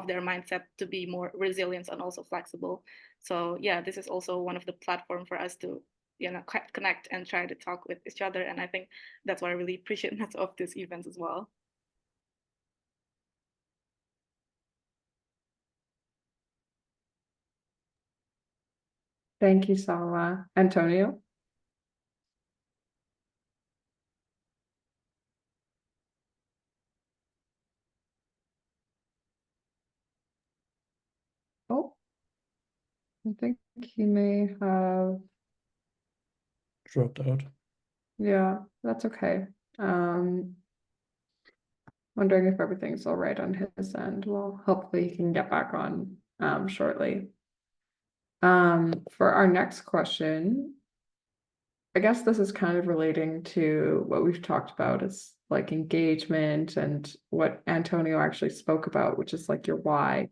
their mindset to be more resilient and also flexible. So yeah, this is also one of the platform for us to, you know, connect and try to talk with each other. And I think that's why I really appreciate lots of these events as well. Thank you, Salwa. Antonio? Oh, I think he may have, Dropped out. yeah, that's okay. Wondering if everything's all right on his end. Well, hopefully he can get back on shortly. For our next question, I guess this is kind of relating to what we've talked about. It's like engagement and what Antonio actually spoke about, which is like your why.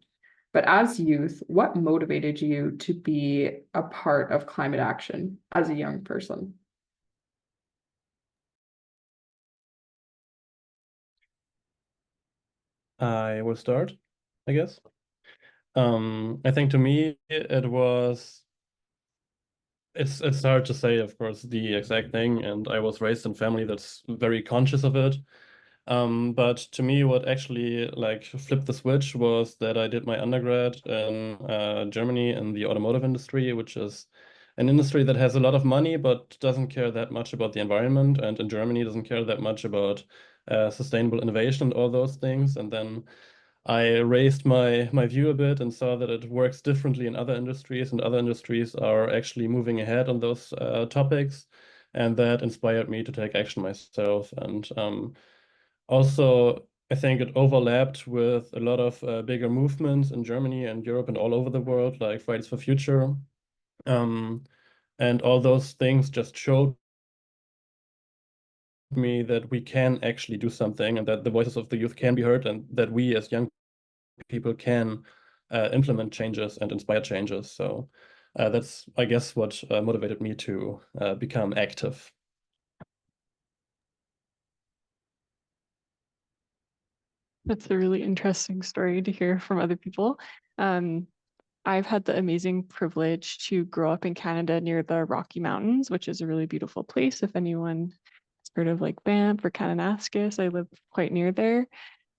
But as youth, what motivated you to be a part of climate action as a young person? I will start, I guess. I think to me it was it's hard to say, of course, the exact thing, and I was raised in a family that's very conscious of it. But to me, what actually like flipped the switch was that I did my undergrad in Germany in the automotive industry, which is an industry that has a lot of money but doesn't care that much about the environment, and in Germany doesn't care that much about sustainable innovation and all those things. And then I raised my view a bit and saw that it works differently in other industries, and other industries are actually moving ahead on those topics, and that inspired me to take action myself. And also, I think it overlapped with a lot of bigger movements in Germany and Europe and all over the world, like Fridays for Future. And all those things just showed me that we can actually do something, and that the voices of the youth can be heard, and that we as young people can implement changes and inspire changes. So that's, I guess, what motivated me to become active. That's a really interesting story to hear from other people. I've had the amazing privilege to grow up in Canada near the Rocky Mountains, which is a really beautiful place. If anyone has heard of like Banff or Kananaskis, I live quite near there.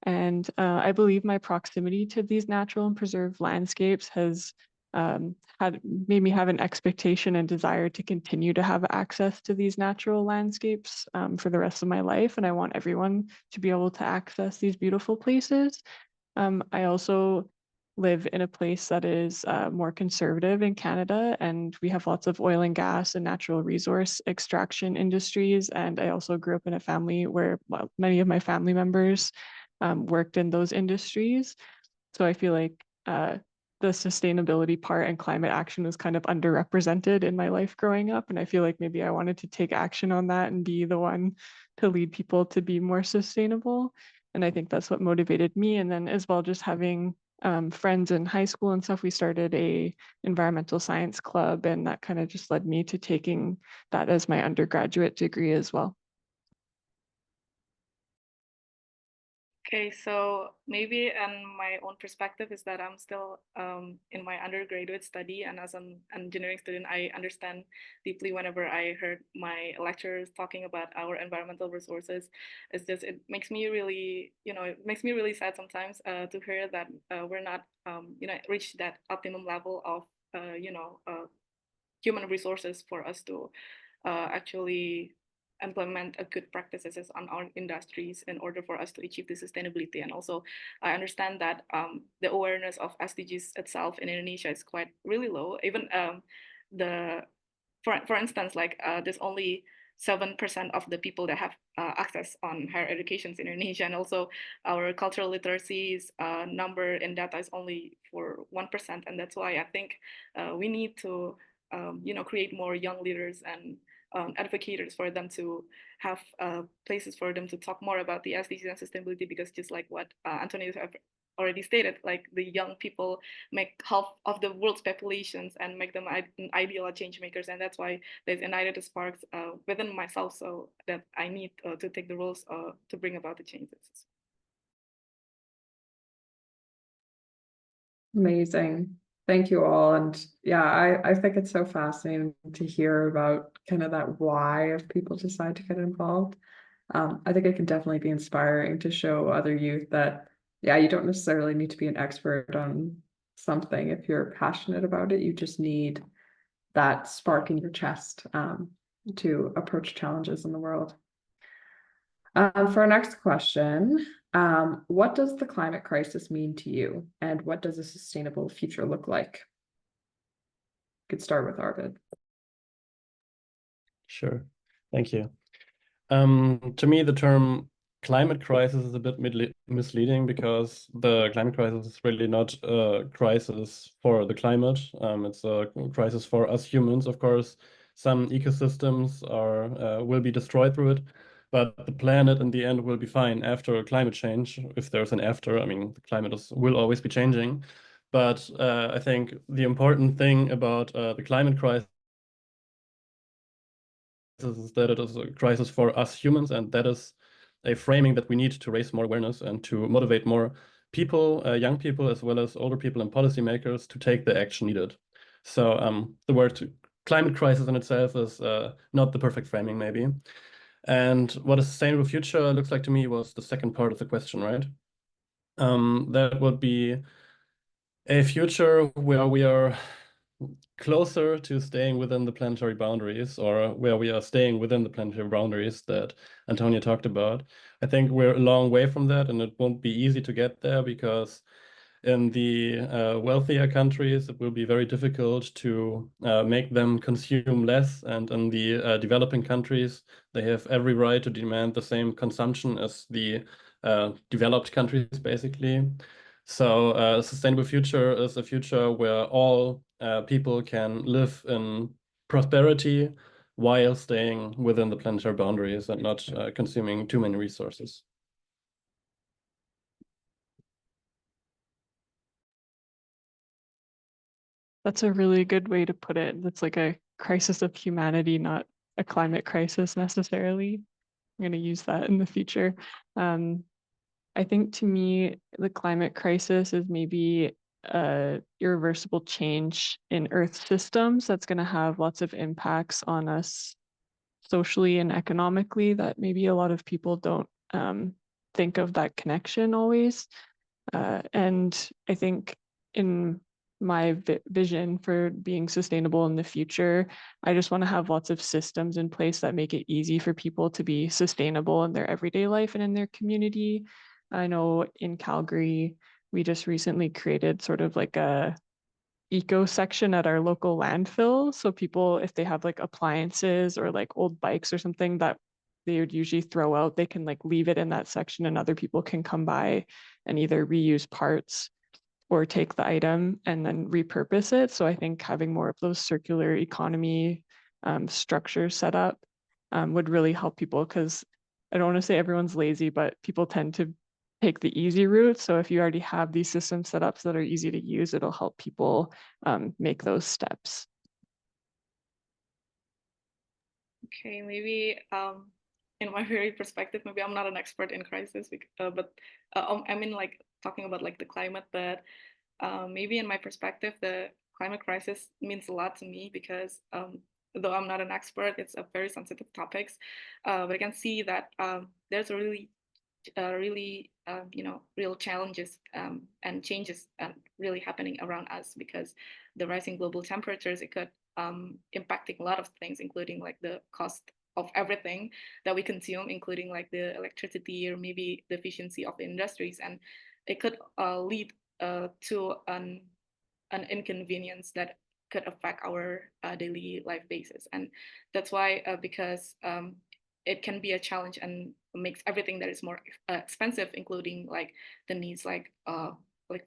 And I believe my proximity to these natural and preserved landscapes has made me have an expectation and desire to continue to have access to these natural landscapes for the rest of my life. And I want everyone to be able to access these beautiful places. I also live in a place that is more conservative in Canada, and we have lots of oil and gas and natural resource extraction industries. And I also grew up in a family where many of my family members worked in those industries. So I feel like the sustainability part and climate action was kind of underrepresented in my life growing up. And I feel like maybe I wanted to take action on that and be the one to lead people to be more sustainable. And I think that's what motivated me. And then as well, just having friends in high school and stuff, we started a environmental science club, and that kind of just led me to taking that as my undergraduate degree as well. Okay, so maybe and my own perspective is that I'm still in my undergraduate study, and as an engineering student, I understand deeply whenever I heard my lecturers talking about our environmental resources. It's just it makes me really, it makes me really sad sometimes to hear that we're not, reach that optimum level of, human resources for us to actually implement a good practices on our industries in order for us to achieve the sustainability. And also, I understand that the awareness of SDGs itself in Indonesia is quite really low. Even the for instance, like there's only 7% of the people that have access on higher educations in Indonesia, and also our cultural literacy's number in data is only for 1%, and that's why I think we need to create more young leaders and advocates for them to have places for them to talk more about the SDGs and sustainability, because just like what Antonio have already stated, like the young people make half of the world's populations and make them ideal change makers, and that's why there's ignited the sparks within myself, so that I need to take the roles to bring about the changes. Amazing. Thank you all. And yeah, I think it's so fascinating to hear about kind of that why if people decide to get involved. I think it can definitely be inspiring to show other youth that, yeah, you don't necessarily need to be an expert on something if you're passionate about it. You just need that spark in your chest to approach challenges in the world. For our next question, what does the climate crisis mean to you, and what does a sustainable future look like? Could start with Arvid. Sure, thank you. To me, the term climate crisis is a bit misleading, because the climate crisis is really not a crisis for the climate. It's a crisis for us humans. Of course, some ecosystems will be destroyed through it, but the planet in the end will be fine after climate change. If there's an after, I mean, the climate will always be changing. But I think the important thing about the climate crisis is that it is a crisis for us humans, and that is a framing that we need to raise more awareness and to motivate more people, young people as well as older people and policymakers, to take the action needed. So the word climate crisis in itself is not the perfect framing, maybe. And what a sustainable future looks like to me was the second part of the question, right? That would be a future where we are closer to staying within the planetary boundaries, or where we are staying within the planetary boundaries that Antonia talked about. I think we're a long way from that, and it won't be easy to get there, because in the wealthier countries, it will be very difficult to make them consume less. And in the developing countries, they have every right to demand the same consumption as the developed countries, basically. So a sustainable future is a future where all people can live in prosperity while staying within the planetary boundaries and not consuming too many resources. That's a really good way to put it. It's like a crisis of humanity, not a climate crisis necessarily. I'm going to use that in the future. I think to me, the climate crisis is maybe a irreversible change in Earth systems that's going to have lots of impacts on us socially and economically that maybe a lot of people don't think of that connection always. And I think in my vision for being sustainable in the future, I just want to have lots of systems in place that make it easy for people to be sustainable in their everyday life and in their community. I know in Calgary, we just recently created sort of like a eco section at our local landfill. So people, if they have like appliances or like old bikes or something that they would usually throw out, they can like leave it in that section, and other people can come by and either reuse parts or take the item and then repurpose it. So I think having more of those circular economy structures set up would really help people, because I don't want to say everyone's lazy, but people tend to take the easy route. So if you already have these systems set up that are easy to use, it'll help people make those steps. Okay, maybe in my very perspective, maybe I'm not an expert in crisis, but I mean, like talking about like the climate, but maybe in my perspective, the climate crisis means a lot to me because though I'm not an expert, it's a very sensitive topics. But I can see that there's a really real challenges and changes really happening around us because the rising global temperatures, it could impacting a lot of things, including like the cost of everything that we consume, including like the electricity or maybe the efficiency of the industries, and it could lead to an inconvenience that could affect our daily life basis. And that's why, because it can be a challenge and makes everything that is more expensive, including like the needs like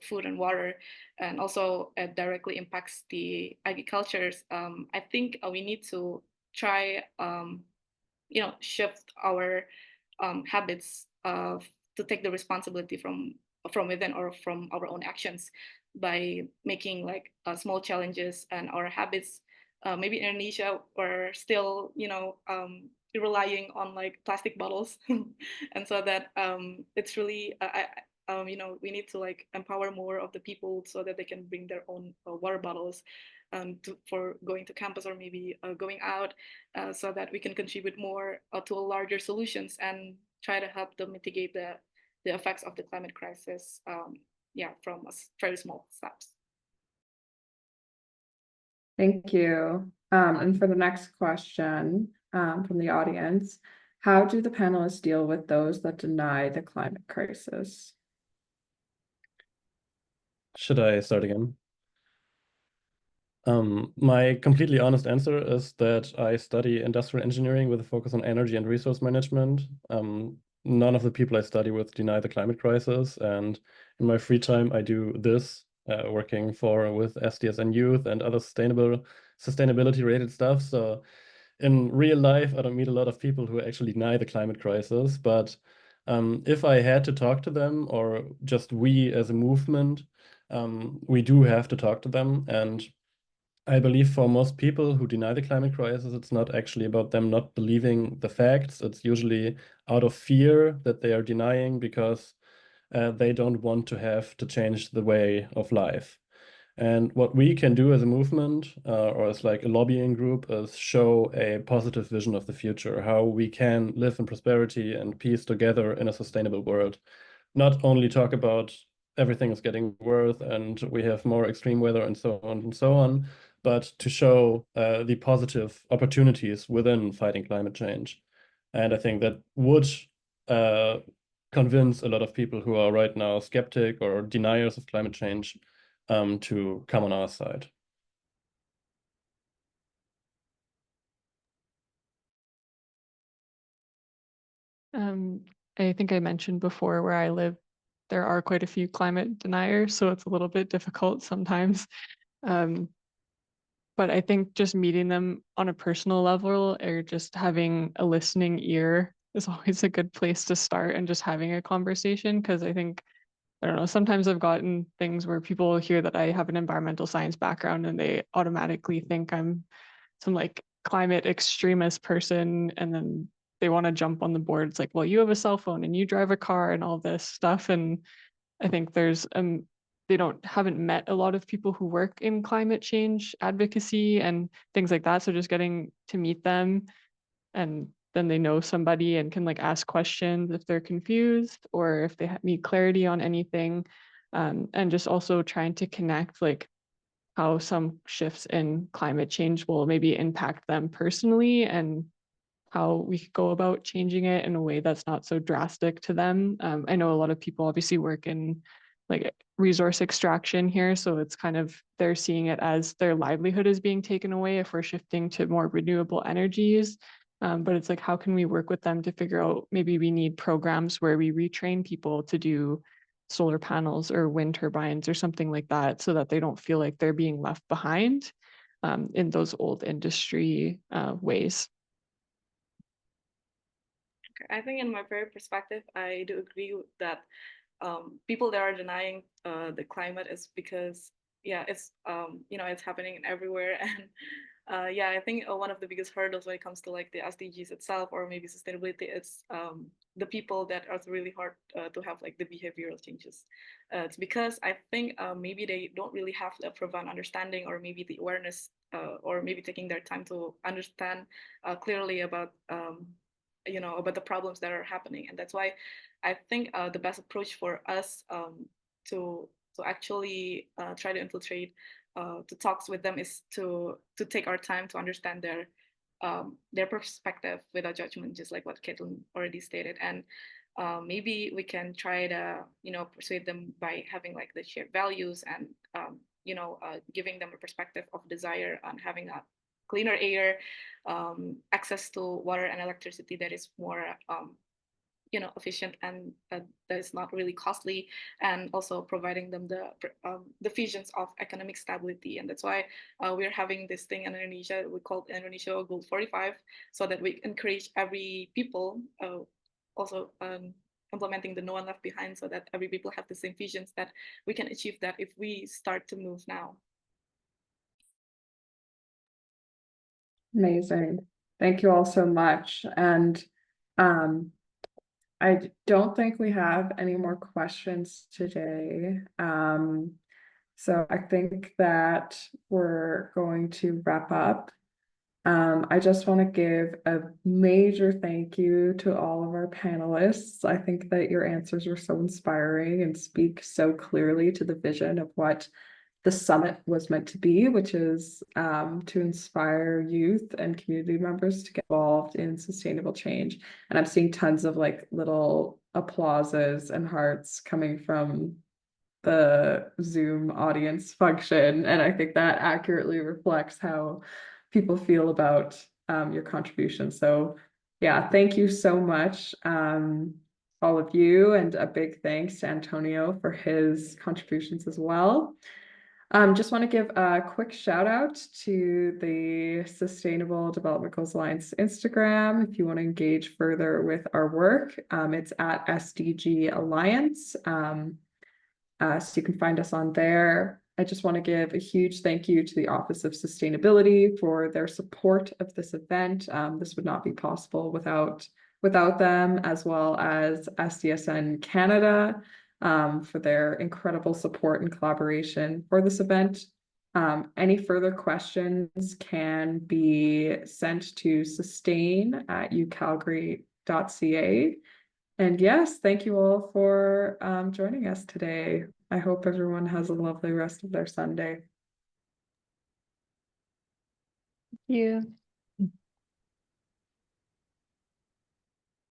food and water, and also it directly impacts the agricultures. I think we need to try, shift our habits to take the responsibility from within or from our own actions by making like small challenges and our habits. Maybe in Indonesia, we're still, relying on like plastic bottles, and so that it's really, we need to like empower more of the people so that they can bring their own water bottles for going to campus or maybe going out, so that we can contribute more to a larger solutions and try to help them mitigate the effects of the climate crisis, from very small steps. Thank you. And for the next question from the audience, how do the panelists deal with those that deny the climate crisis? Should I start again? My completely honest answer is that I study industrial engineering with a focus on energy and resource management. None of the people I study with deny the climate crisis, and in my free time I do this, working with SDSN Youth and other sustainability related stuff. So in real life, I don't meet a lot of people who actually deny the climate crisis, but if I had to talk to them, or just we as a movement, we do have to talk to them. And I believe for most people who deny the climate crisis, it's not actually about them not believing the facts. It's usually out of fear that they are denying because they don't want to have to change the way of life. And what we can do as a movement, or as like a lobbying group, is show a positive vision of the future, how we can live in prosperity and peace together in a sustainable world. Not only talk about everything is getting worse and we have more extreme weather and so on and so on, but to show the positive opportunities within fighting climate change. And I think that would convince a lot of people who are right now skeptic or deniers of climate change to come on our side. I think I mentioned before where I live, there are quite a few climate deniers, so it's a little bit difficult sometimes. But I think just meeting them on a personal level or just having a listening ear is always a good place to start, and just having a conversation. Because I think, I don't know, sometimes I've gotten things where people hear that I have an environmental science background and they automatically think I'm some like climate extremist person, and then they want to jump on the board. It's like, well, you have a cell phone and you drive a car and all this stuff. And I think they haven't met a lot of people who work in climate change advocacy and things like that. So just getting to meet them, and then they know somebody and can like ask questions if they're confused or if they need clarity on anything. And just also trying to connect like how some shifts in climate change will maybe impact them personally, and how we could go about changing it in a way that's not so drastic to them. I know a lot of people obviously work in like resource extraction here, so it's kind of, they're seeing it as their livelihood is being taken away if we're shifting to more renewable energies. But it's like, how can we work with them to figure out, maybe we need programs where we retrain people to do solar panels or wind turbines or something like that, so that they don't feel like they're being left behind in those old industry ways. I think in my very perspective, I do agree with that. People that are denying the climate is because, it's it's happening everywhere, and yeah, I think one of the biggest hurdles when it comes to like the SDGs itself, or maybe sustainability, it's the people that are really hard to have like the behavioral changes. It's because I think maybe they don't really have the profound understanding, or maybe the awareness, or maybe taking their time to understand clearly about about the problems that are happening. And that's why I think the best approach for us to actually try to infiltrate to talks with them is to take our time to understand their perspective without judgment, just like what Caitlin already stated. And maybe we can try to persuade them by having like the shared values, and giving them a perspective of desire on having a cleaner air, access to water and electricity that is more efficient, and that is not really costly, and also providing them the visions of economic stability. And that's why we're having this thing in Indonesia. We call it Indonesia Goal 45, so that we encourage every people, also implementing the no one left behind, so that every people have the same visions, that we can achieve that if we start to move now. Amazing. Thank you all so much. And I don't think we have any more questions today. So I think that we're going to wrap up. I just want to give a major thank you to all of our panelists. I think that your answers were so inspiring and speak so clearly to the vision of what the summit was meant to be, which is to inspire youth and community members to get involved in sustainable change. And I'm seeing tons of like little applauses and hearts coming from the Zoom audience function. And I think that accurately reflects how people feel about your contribution. So yeah, thank you so much, all of you, and a big thanks to Antonio for his contributions as well. Just want to give a quick shout out to the Sustainable Development Goals Alliance Instagram if you want to engage further with our work. It's at SDG Alliance. So you can find us on there. I just want to give a huge thank you to the Office of Sustainability for their support of this event. This would not be possible without them, as well as SDSN Canada for their incredible support and collaboration for this event. Any further questions can be sent to sustain@ucalgary.ca. And yes, thank you all for joining us today. I hope everyone has a lovely rest of their Sunday. Thank you.